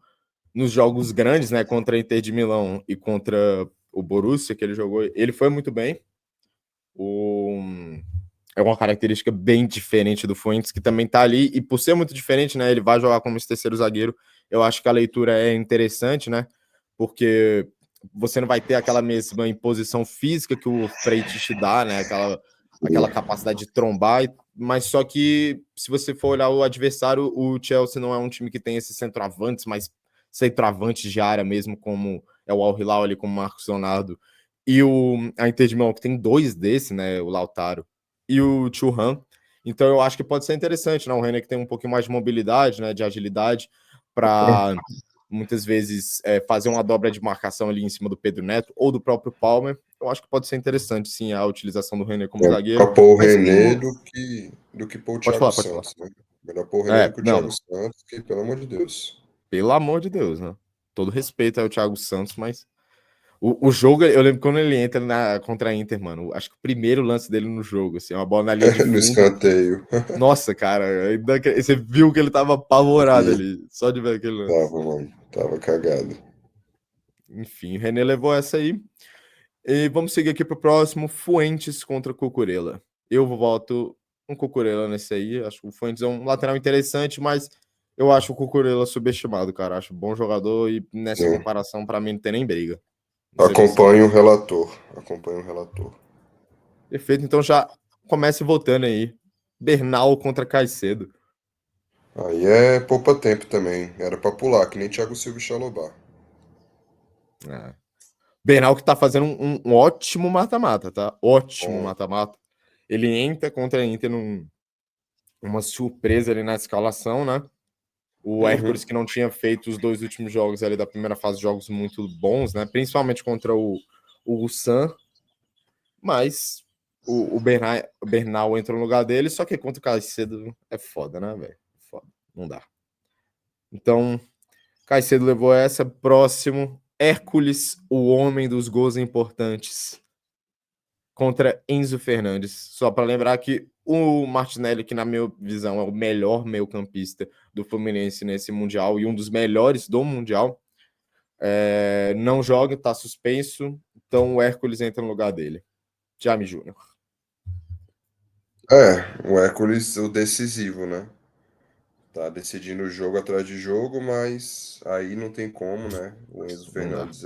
nos jogos grandes, né, contra a Inter de Milão e contra o Borussia que ele jogou, ele foi muito bem. É uma característica bem diferente do Fuentes, que também tá ali, e por ser muito diferente, né, ele vai jogar como esse terceiro zagueiro. Eu acho que a leitura é interessante, né, porque você não vai ter aquela mesma imposição física que o Freitas te dá, né? Aquela capacidade de trombar, mas só que se você for olhar o adversário, o Chelsea não é um time que tem esses centroavantes, mas centroavantes de área mesmo, como é o Al Hilal ali, como o Marcos Leonardo, e a Inter de Milão, que tem dois desse, né? O Lautaro e o Thuram. Então eu acho que pode ser interessante, né? O René que tem um pouquinho mais de mobilidade, né? De agilidade, para muitas vezes fazer uma dobra de marcação ali em cima do Pedro Neto ou do próprio Palmer. Eu acho que pode ser interessante, sim, a utilização do René como zagueiro. Melhor pôr o Mas René como... do que pôr o Pode Thiago falar, pode falar. Santos, né? Melhor pôr o René do que o Não, Thiago Santos, que, pelo amor de Deus. pelo amor de Deus, né? Todo respeito ao Thiago Santos, mas o jogo, eu lembro quando ele entra contra a Inter, mano. Acho que o primeiro lance dele no jogo, assim, uma bola na linha de No fundo. escanteio. Nossa, cara, você viu que ele tava apavorado E ali, só de ver aquele lance. tava, mano. Tava cagado. Enfim, o René levou essa aí. E vamos seguir aqui pro próximo, Fuentes contra Cucurella. Eu voto um Cucurella nesse aí. Acho que o Fuentes é um lateral interessante, mas eu acho o Cucurella subestimado, cara. Acho bom jogador e nessa Sim. comparação, para mim, não tem nem briga. Não sei você. Acompanho o relator. Acompanho o relator. Perfeito, então já comece votando aí. Bernal contra Caicedo. Aí é poupa tempo também. Era pra pular, que nem Thiago Silva e Xalobá. É. Bernal que tá fazendo um ótimo mata-mata, tá? Ótimo Bom, mata-mata. Ele entra contra a Inter uma surpresa ali na escalação, né? O uhum. Hércules, que não tinha feito os dois últimos jogos ali da primeira fase, jogos muito bons, né? Principalmente contra o Ulsan, mas o Bernal entrou no lugar dele, só que contra o Caicedo é foda, né, velho? Foda, não dá. Então, Caicedo levou essa. Próximo, Hércules, o homem dos gols importantes, contra Enzo Fernandes. Só para lembrar que o Martinelli, que na minha visão é o melhor meio-campista do Fluminense nesse Mundial e um dos melhores do Mundial, não joga, está suspenso, então o Hércules entra no lugar dele. Jaime Júnior. O Hércules, o decisivo, né? Tá decidindo jogo atrás de jogo, mas aí não tem como, né? O Enzo Não dá. Fernandes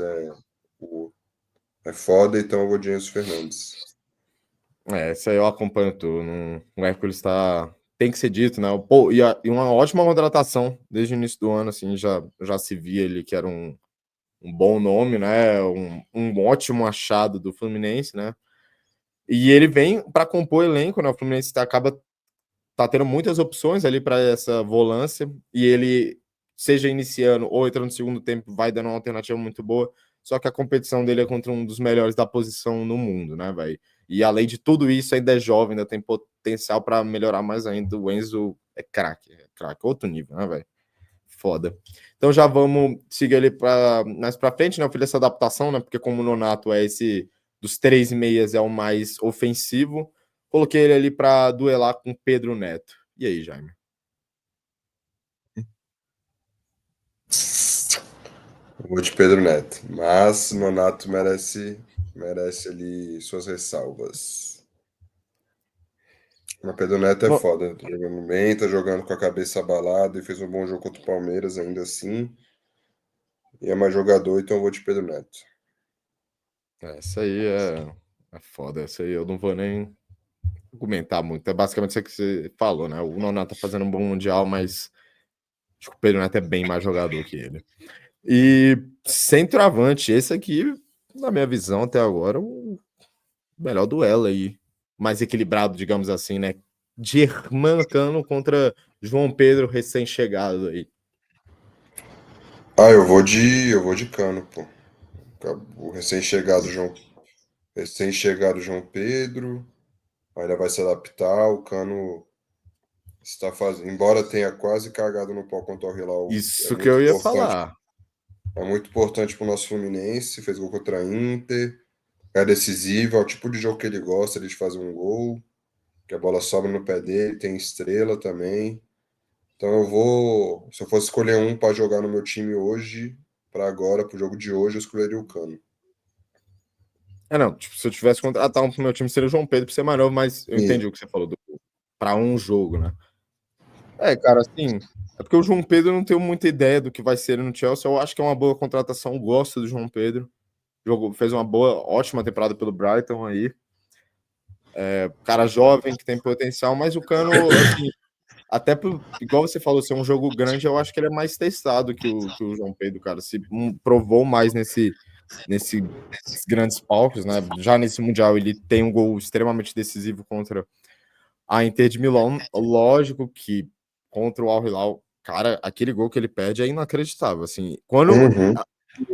é foda, então eu vou de Enzo Fernandes. Essa aí eu acompanho tudo. O Hércules tá. Tem que ser dito, né? Pô, e uma ótima contratação desde o início do ano, assim, já se via ali que era um bom nome, né? Um ótimo achado do Fluminense, né? E ele vem para compor elenco, né? O Fluminense acaba tendo muitas opções ali para essa volância e ele, seja iniciando ou entrando no segundo tempo, vai dando uma alternativa muito boa. Só que a competição dele é contra um dos melhores da posição no mundo, né, velho? E além de tudo isso, ainda é jovem, ainda tem potencial para melhorar mais ainda. O Enzo é craque, outro nível, né, velho? Foda. Então já vamos seguir ali mais para frente, né? Eu fiz essa adaptação, né? Porque como o Nonato é esse dos três meias, é o mais ofensivo, coloquei ele ali para duelar com Pedro Neto. E aí, Jaime? Vou de Pedro Neto. Mas Nonato merece ali suas ressalvas. Mas Pedro Neto é Bom, foda. Tá jogando bem, tá jogando com a cabeça abalada e fez um bom jogo contra o Palmeiras ainda assim. E é mais jogador, então eu vou de Pedro Neto. essa aí é foda. Essa aí eu não vou nem argumentar muito. É basicamente isso que você falou, né? O Nonato tá fazendo um bom mundial, mas acho que o Pedro Neto é bem mais jogador que ele. E centroavante, esse aqui, na minha visão até agora, o melhor duelo aí. Mais equilibrado, digamos assim, né? Germancano contra João Pedro, recém-chegado aí. Ah, eu vou de Cano, pô. O recém-chegado João Pedro, ainda vai se adaptar, o Cano está fazendo, embora tenha quase cagado no pau contra o Hilal, Isso que eu ia falar. é muito importante para o nosso Fluminense, fez gol contra a Inter, é decisivo, é o tipo de jogo que ele gosta de fazer um gol, que a bola sobra no pé dele, tem estrela também. Então se eu fosse escolher um para jogar no meu time hoje, para agora, para o jogo de hoje, eu escolheria o Cano. Não, tipo, se eu tivesse que contratar um pro meu time, seria o João Pedro, por ser mais novo, mas eu E entendi o que você falou para um jogo, né? Cara, assim, é porque o João Pedro eu não tenho muita ideia do que vai ser no Chelsea. Eu acho que é uma boa contratação, eu gosto do João Pedro. fez uma ótima temporada pelo Brighton aí. Cara jovem que tem potencial, mas o Cano, assim, até igual você falou, ser um jogo grande, eu acho que ele é mais testado que o João Pedro, cara. Se provou mais nesses grandes palcos, né? Já nesse Mundial ele tem um gol extremamente decisivo contra a Inter de Milão. Lógico que contra o Al Hilal, cara, aquele gol que ele perde é inacreditável, assim. Quando Uhum.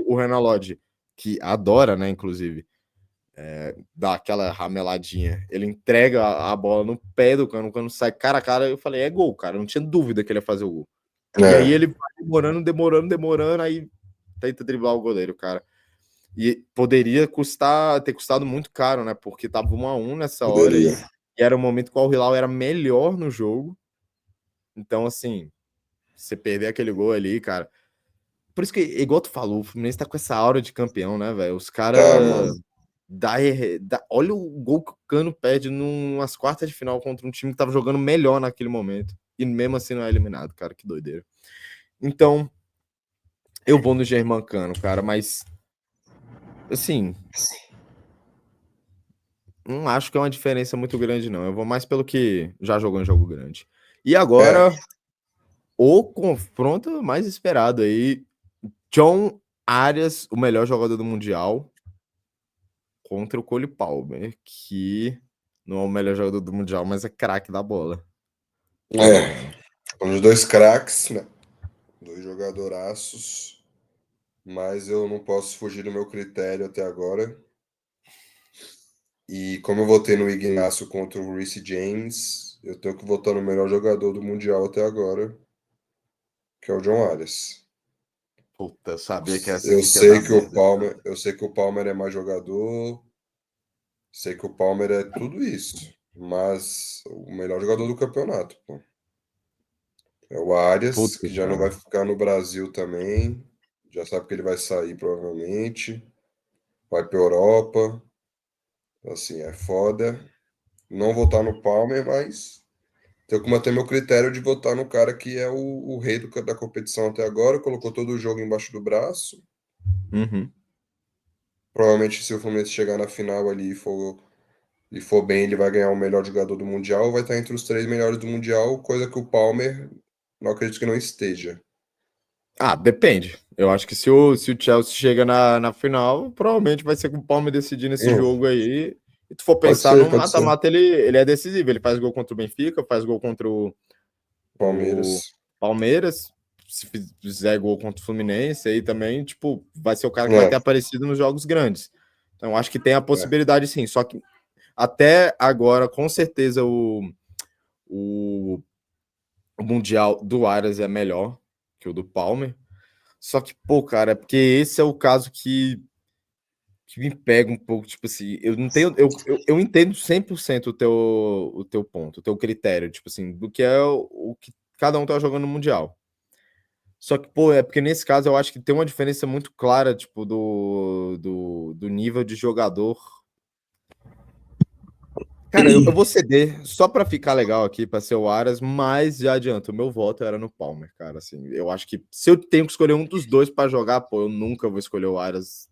o Renan Lodge, que adora, né, inclusive, dá aquela rameladinha, ele entrega a bola no pé do Cano, quando sai cara a cara, eu falei, é gol, cara, eu não tinha dúvida que ele ia fazer o gol. E aí ele vai demorando, aí tenta driblar o goleiro, cara. E poderia ter custado muito caro, né? Porque tava 1-1 nessa hora Poderia. e era o momento que o Al Hilal era melhor no jogo. Então, assim, você perder aquele gol ali, cara. Por isso que, igual tu falou, o Fluminense tá com essa aura de campeão, né, velho? Os Tá, mano. caras. Olha o gol que o Cano perde numas quartas de final contra um time que tava jogando melhor naquele momento. E mesmo assim não é eliminado, cara. Que doideira. Então, eu vou no Germancano, cara, mas. Assim, não acho que é uma diferença muito grande, não. Eu vou mais pelo que já jogou em jogo grande. E É, agora, o confronto mais esperado aí. John Arias, o melhor jogador do Mundial, contra o Cole Palmer, que não é o melhor jogador do Mundial, mas é craque da bola. é. Os dois craques, né? Dois jogadoraços. Mas eu não posso fugir do meu critério até agora. E como eu votei no Ignacio contra o Reece James, eu tenho que votar no melhor jogador do Mundial até agora, que é o John Arias. Puta, eu sabia que essa Eu aqui ia dar sei que o merda. Palmer, eu sei que o Palmer é mais jogador, sei que o Palmer é tudo isso, mas o melhor jogador do campeonato, pô. É o Arias, Puta, que já não vai cara. ficar no Brasil também. Já sabe que ele vai sair provavelmente. Vai para Europa. Assim, é foda. Não votar no Palmer, mas tenho que manter meu critério de votar no cara que é o rei da competição até agora. Colocou todo o jogo embaixo do braço. Uhum. Provavelmente, se o Fluminense chegar na final ali e for bem, ele vai ganhar o melhor jogador do Mundial. Vai estar entre os 3 melhores do Mundial, coisa que o Palmer não acredito que não esteja. Ah, depende. Eu acho que se o Chelsea chega na final, provavelmente vai ser com o Palmer decidindo esse Hum, jogo aí. E tu for pode pensar ser, no pode ser. mata-mata, ele é decisivo. Ele faz gol contra o Benfica, faz gol contra o Palmeiras. Palmeiras. Se fizer gol contra o Fluminense, aí também, tipo, vai ser o cara que vai É, ter aparecido nos jogos grandes. Então, acho que tem a é. possibilidade sim. Só que até agora, com certeza, o, o Mundial do Arias é melhor que o do Palmer. Só que, pô, cara, é porque esse é o caso que me pega um pouco, tipo assim, eu não tenho, eu entendo 100% o teu ponto, o teu critério, tipo assim, do que é o que cada um tá jogando no Mundial. Só que, pô, é porque nesse caso eu acho que tem uma diferença muito clara, tipo, do nível de jogador. Cara, eu vou ceder só pra ficar legal aqui, pra ser o Aras, mas já adianto, o meu voto era no Palmer, cara, assim, eu acho que se eu tenho que escolher um dos dois pra jogar, pô, eu nunca vou escolher o Aras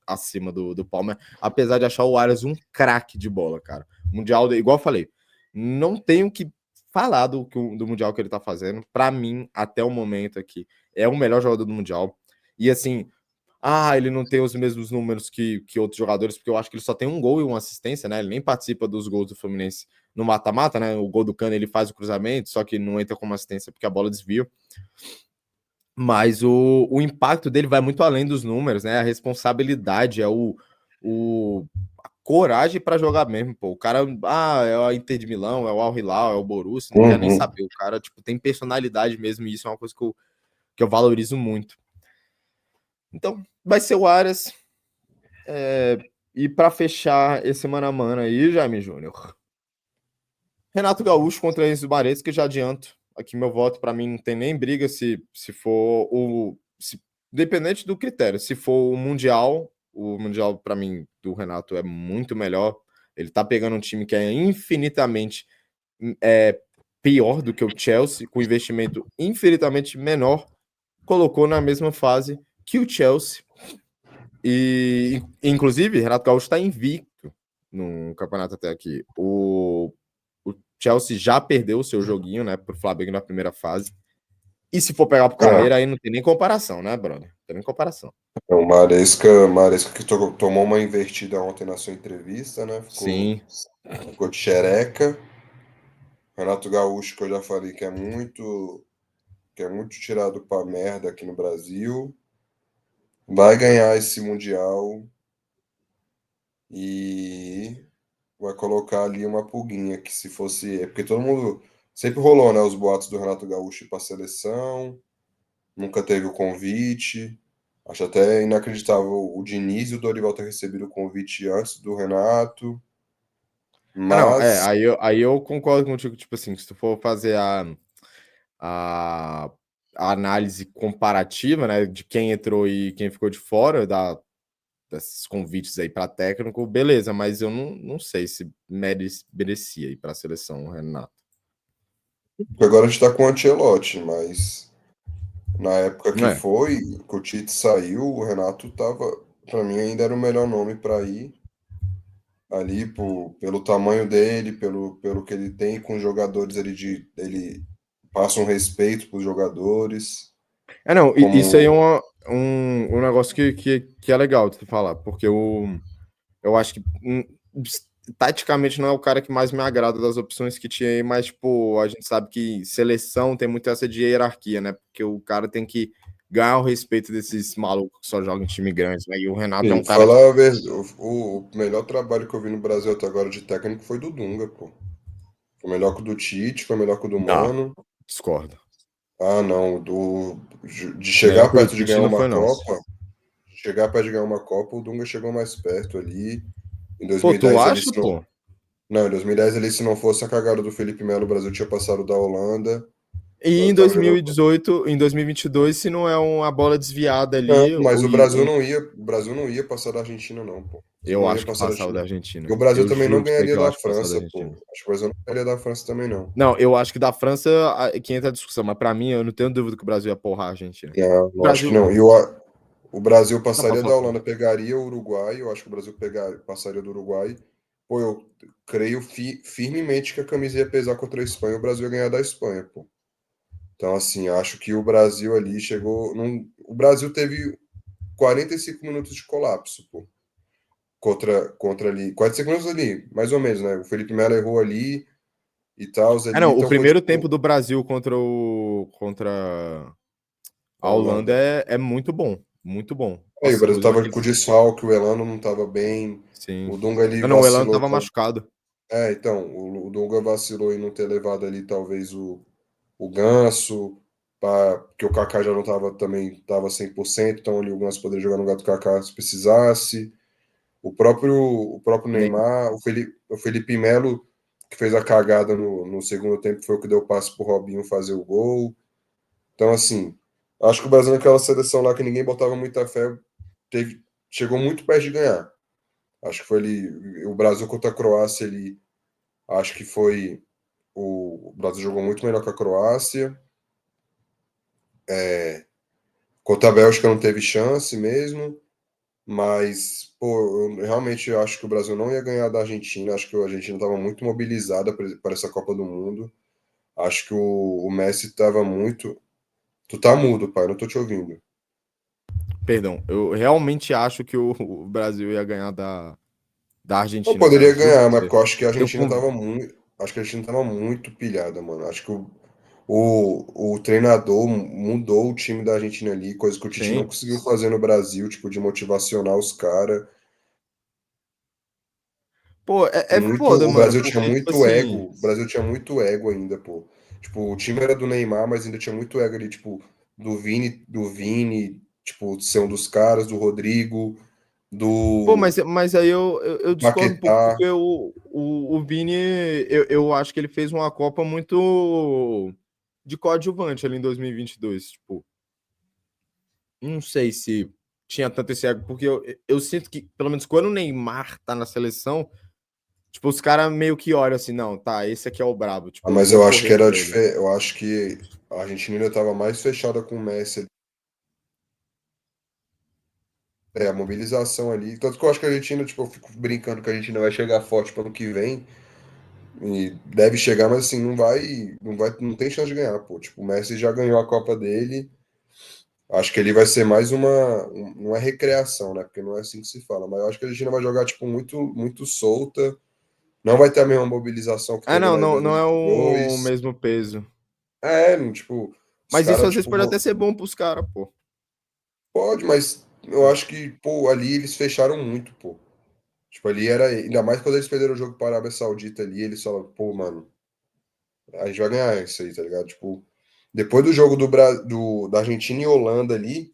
acima do Palmer, apesar de achar o Aras um craque de bola, cara. Mundial, igual eu falei, não tenho que falar do Mundial que ele tá fazendo, pra mim, até o momento aqui, é o melhor jogador do Mundial, e assim, ele não tem os mesmos números que outros jogadores, porque eu acho que ele só tem um gol e uma assistência, né? Ele nem participa dos gols do Fluminense no mata-mata, né? O gol do Cano ele faz o cruzamento, só que não entra como assistência porque a bola desvia. Mas o impacto dele vai muito além dos números, né? A responsabilidade, a coragem para jogar mesmo, pô. O cara, é o Inter de Milão, é o Al Hilal, é o Borussia, não quer nem Uhum. saber. O cara, tipo, tem personalidade mesmo, e isso é uma coisa que eu valorizo muito. Então, vai ser o Arias. E para fechar esse mano a mano aí, Jaime Júnior. Renato Gaúcho contra Enzo Maresca, que já adianto. Aqui meu voto para mim não tem nem briga se for dependente do critério. Se for o Mundial para mim do Renato é muito melhor. Ele tá pegando um time que é infinitamente é, pior do que o Chelsea, com investimento infinitamente menor, colocou na mesma fase que o Chelsea E, inclusive, Renato Gaúcho está invicto no campeonato até aqui. O Chelsea já perdeu o seu joguinho, né, pro Flamengo na primeira fase. E se for pegar pro É, Carneiro, aí não tem nem comparação, né, brother? Não tem nem comparação. o Maresca que tomou uma invertida ontem na sua entrevista, né? Sim. Ficou de xereca. Renato Gaúcho, que eu já falei que é muito tirado pra merda aqui no Brasil, vai ganhar esse Mundial e vai colocar ali uma pulguinha que se fosse. É porque todo mundo. Sempre rolou, né? Os boatos do Renato Gaúcho ir pra seleção, nunca teve o convite. Acho até inacreditável o Diniz e o Dorival ter recebido o convite antes do Renato. Ah, não, Mas, aí eu concordo contigo, tipo assim, se tu for fazer a, a análise comparativa, né, de quem entrou e quem ficou de fora desses convites aí para técnico, beleza, mas eu não sei se merecia ir para a seleção, Renato. agora a gente tá com o Ancelotti, mas na época que É. foi, que o Tite saiu, o Renato tava, para mim ainda era o melhor nome para ir ali pelo tamanho dele, pelo que ele tem com os jogadores ele passa um respeito para os jogadores, Não, isso aí é como um negócio que é legal de tu falar, porque eu acho que taticamente não é o cara que mais me agrada das opções que tinha aí, mas, tipo, a gente sabe que seleção tem muito essa de hierarquia, né? Porque o cara tem que ganhar o respeito desses malucos que só jogam em time grande, né? E o Renato é Sim, um cara que falar a verdade, o melhor trabalho que eu vi no Brasil até agora de técnico foi do Dunga, pô. Foi melhor que o do Tite, foi melhor que o do dá, Mano. discordo. Ah, não, de Melhor chegar que o perto de Tite ganhar não uma foi, não. Copa, chegar perto de ganhar uma Copa, o Dunga chegou mais perto ali. Em Pô, tu 2010 ali, acha, se não, pô? não, em 2010 ali, se não fosse a cagada do Felipe Melo, o Brasil tinha passado da Holanda. O E Brasil em tava jogando. 2018, em 2022, se não é uma bola desviada Não, ali, mas o Brasil não ia passar da Argentina, não, pô. O Brasil eu não ia acho que passar da passava Argentina. da E Argentina. o Brasil Eu também não juro pra ganharia que eu da acho que passava da França, pô. Argentina. Acho que o Brasil não ganharia da França também, não. Não, eu acho que da França que entra a discussão, mas pra mim eu não tenho dúvida que o Brasil ia porrar a Argentina. Não, O não acho que Brasil. não. O Brasil Não, pode passaria falar. da Holanda, pegaria o Uruguai. Eu acho que o Brasil passaria do Uruguai. Pô, eu creio firmemente que a camisa ia pesar contra a Espanha e o Brasil ia ganhar da Espanha, pô. Então, assim, acho que o Brasil ali chegou. O Brasil teve 45 minutos de colapso, pô. Contra ali. 45 minutos ali, mais ou menos, né? O Felipe Melo errou ali e tal, ali. Não, o Então foi primeiro tempo tipo. do Brasil contra A a Holanda Holanda. é muito bom. Muito bom. Aí, o Nossa, Brasil inclusive tava com o aqueles. desfalque, o Elano não tava bem. Sim. O Dunga ali Não, o Elano vacilou. tava machucado. Então, o Dunga vacilou em não ter levado ali talvez o Ganso, porque o Kaká já não estava também, estava 100%, então ali o Ganso poderia jogar no lugar do Kaká se precisasse. O próprio Nem... Neymar, o Felipe Melo, que fez a cagada no segundo tempo, foi o que deu o passe pro Robinho fazer o gol. Então, assim, acho que o Brasil naquela seleção lá que ninguém botava muita fé, chegou muito perto de ganhar. Acho que foi ali, o Brasil contra a Croácia ali, acho que foi. O Brasil jogou muito melhor que a Croácia. Contra a Bélgica não teve chance mesmo. Mas, pô, eu realmente acho que o Brasil não ia ganhar da Argentina. Acho que a Argentina estava muito mobilizada para essa Copa do Mundo. Acho que o Messi estava muito. Tu tá mudo, pai, não tô te ouvindo. Perdão, eu realmente acho que o Brasil ia ganhar da Não Argentina, cara. poderia Juro ganhar, pra mas você. porque eu acho que a Eu, Argentina con- estava muito. Acho que a Argentina estava muito pilhada, mano. Acho que o treinador mudou o time da Argentina ali, coisa que o Tite não sim. conseguiu fazer no Brasil, tipo, de motivacionar os caras. Pô, é foda, O mano, Brasil tinha porque, tipo muito assim. ego. O Brasil tinha muito ego ainda, pô. Tipo, o time era do Neymar, mas ainda tinha muito ego ali, tipo, do Vini, tipo, ser um dos caras, do Rodrigo, Pô, do mas aí eu discordo um pouco, Paquetá. porque o Vini, eu acho que ele fez uma Copa muito de coadjuvante ali em 2022. Tipo, não sei se tinha tanto esse ego, porque eu sinto que, pelo menos quando o Neymar tá na seleção, tipo, os caras meio que olham assim, não, tá, esse aqui é o brabo, Ah, tipo, eu mas vou eu acho que correr era por ele. diferente. Eu acho que a Argentina ainda estava mais fechada com o Messi. A mobilização ali. Tanto que eu acho que a Argentina, tipo, eu fico brincando que a Argentina vai chegar forte para ano que vem. E deve chegar, mas assim, não tem chance de ganhar, pô. Tipo, o Messi já ganhou a Copa dele. Acho que ele vai ser mais não é recreação, né? Porque não é assim que se fala, mas eu acho que a Argentina vai jogar, tipo, muito solta. Não vai ter a mesma mobilização que Ah, teve não, lá em não é o 2022. mesmo peso. Tipo, os Mas isso caras, às vezes tipo, pode até ser bom pros caras, pô. pode, mas eu acho que, pô, ali eles fecharam muito, pô. Tipo, ali era. Ainda mais quando eles perderam o jogo para a Arábia Saudita ali, eles falaram, pô, mano, a gente vai ganhar isso aí, tá ligado? Tipo, depois do jogo da Argentina e Holanda ali,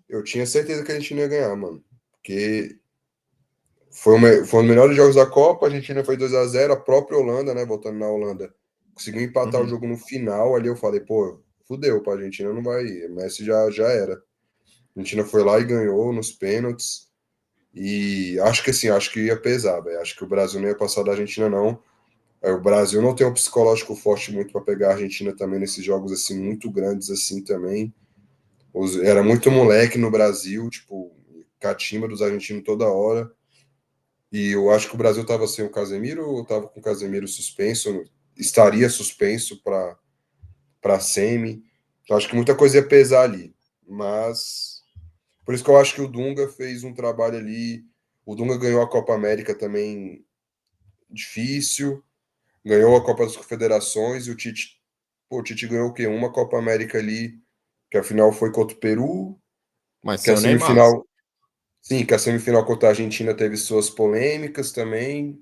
eu tinha certeza que a Argentina ia ganhar, mano. Porque foi um dos melhores jogos da Copa, a Argentina foi 2-0, a própria Holanda, né, voltando na Holanda, conseguiu empatar o Uhum. jogo no final, ali eu falei, pô, fudeu, pra Argentina não vai ir, Messi já era. A Argentina foi lá e ganhou nos pênaltis, e acho que assim, acho que ia pesar, velho, acho que o Brasil não ia passar da Argentina, não. O Brasil não tem um psicológico forte muito para pegar a Argentina também nesses jogos assim muito grandes assim também. Era muito moleque no Brasil, tipo, catimba dos argentinos toda hora. E eu acho que o Brasil estava sem o Casemiro ou estava com o Casemiro suspenso, estaria suspenso para semi. Então acho que muita coisa ia pesar ali. Mas por isso que eu acho que o Dunga fez um trabalho ali. O Dunga ganhou a Copa América também difícil, ganhou a Copa das Confederações e o Tite, pô, o Tite ganhou o quê? Uma Copa América ali, que a final foi contra o Peru, Mas que a sem o Neymar. semifinal, sim, que a semifinal contra a Argentina teve suas polêmicas também.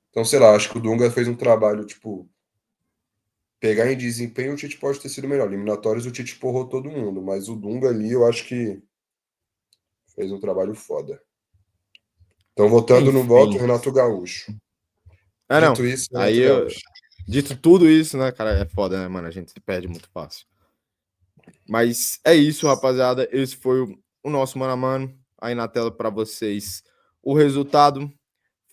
Então, sei lá, acho que o Dunga fez um trabalho, tipo, pegar em desempenho, o Tite pode ter sido melhor. Eliminatórios, o Tite porrou todo mundo, mas o Dunga ali, eu acho que fez um trabalho foda. Então, votando no voto, Enfim. Renato Gaúcho. Ah, não. Dito isso, Aí, Renato Gaúcho. dito tudo isso, né, cara, é foda, né, mano? A gente se perde muito fácil. Mas é isso, rapaziada. Esse foi o nosso mano a mano. Aí na tela para vocês o resultado.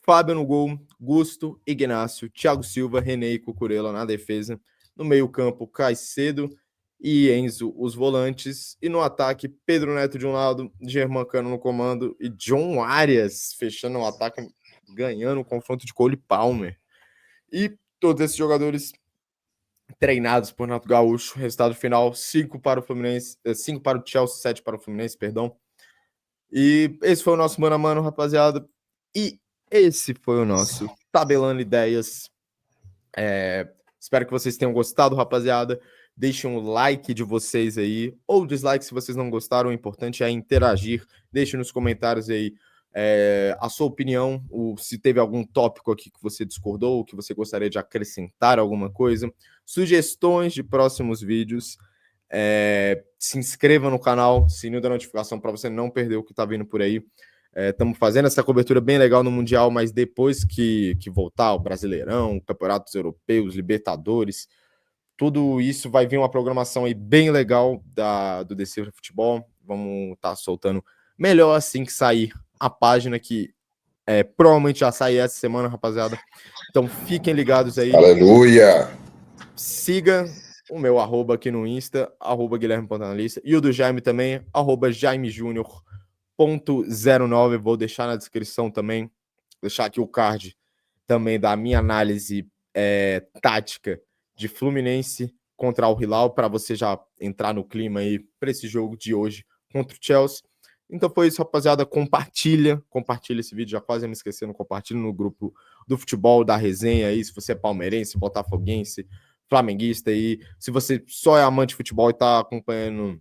Fábio no gol, Gusto, Ignácio, Thiago Silva, René e Cucurella na defesa. No meio-campo, Caicedo e Enzo, os volantes. E no ataque, Pedro Neto de um lado, Germancano no comando e John Arias fechando o ataque, ganhando o confronto de Cole Palmer. E todos esses jogadores treinados por Renato Gaúcho. Resultado final: 5 para o Fluminense, 5 para o Chelsea, 7 para o Fluminense, perdão. E esse foi o nosso mano a mano, rapaziada. E esse foi o nosso Tabelando Ideias. Espero que vocês tenham gostado, rapaziada. Deixem um like de vocês aí, ou dislike se vocês não gostaram. O importante é interagir. Deixe nos comentários aí a sua opinião, se teve algum tópico aqui que você discordou, que você gostaria de acrescentar alguma coisa, sugestões de próximos vídeos. Se inscreva no canal, sininho da notificação para você não perder o que está vindo por aí. Estamos fazendo essa cobertura bem legal no Mundial, mas depois que voltar o Brasileirão, Campeonatos Europeus, Libertadores, tudo isso vai vir uma programação aí bem legal do Decifra Futebol. Vamos estar soltando melhor assim que sair a página, que provavelmente já sai essa semana, rapaziada. Então fiquem ligados aí. Aleluia! Siga o meu arroba aqui no Insta, arroba Guilherme.analista, e o do Jaime também, arroba Jaime Júnior. 0.09, vou deixar na descrição também, deixar aqui o card também da minha análise tática de Fluminense contra o Hilal, para você já entrar no clima aí para esse jogo de hoje contra o Chelsea. Então foi isso, rapaziada. Compartilha esse vídeo, já quase ia me esquecendo. Compartilha no grupo do futebol, da resenha aí. Se você é palmeirense, botafoguense, flamenguista aí. Se você só é amante de futebol e tá acompanhando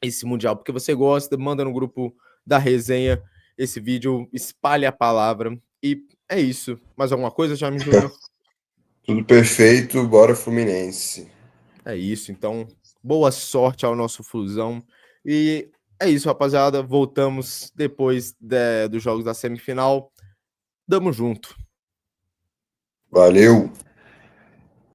esse Mundial porque você gosta, manda no grupo da resenha esse vídeo, espalhe a palavra. E é isso. Mais alguma coisa, Jaime Júnior? Tudo perfeito, bora Fluminense. É isso. Então, boa sorte ao nosso Flusão. E é isso, rapaziada. Voltamos depois dos jogos da semifinal. Tamo junto. Valeu!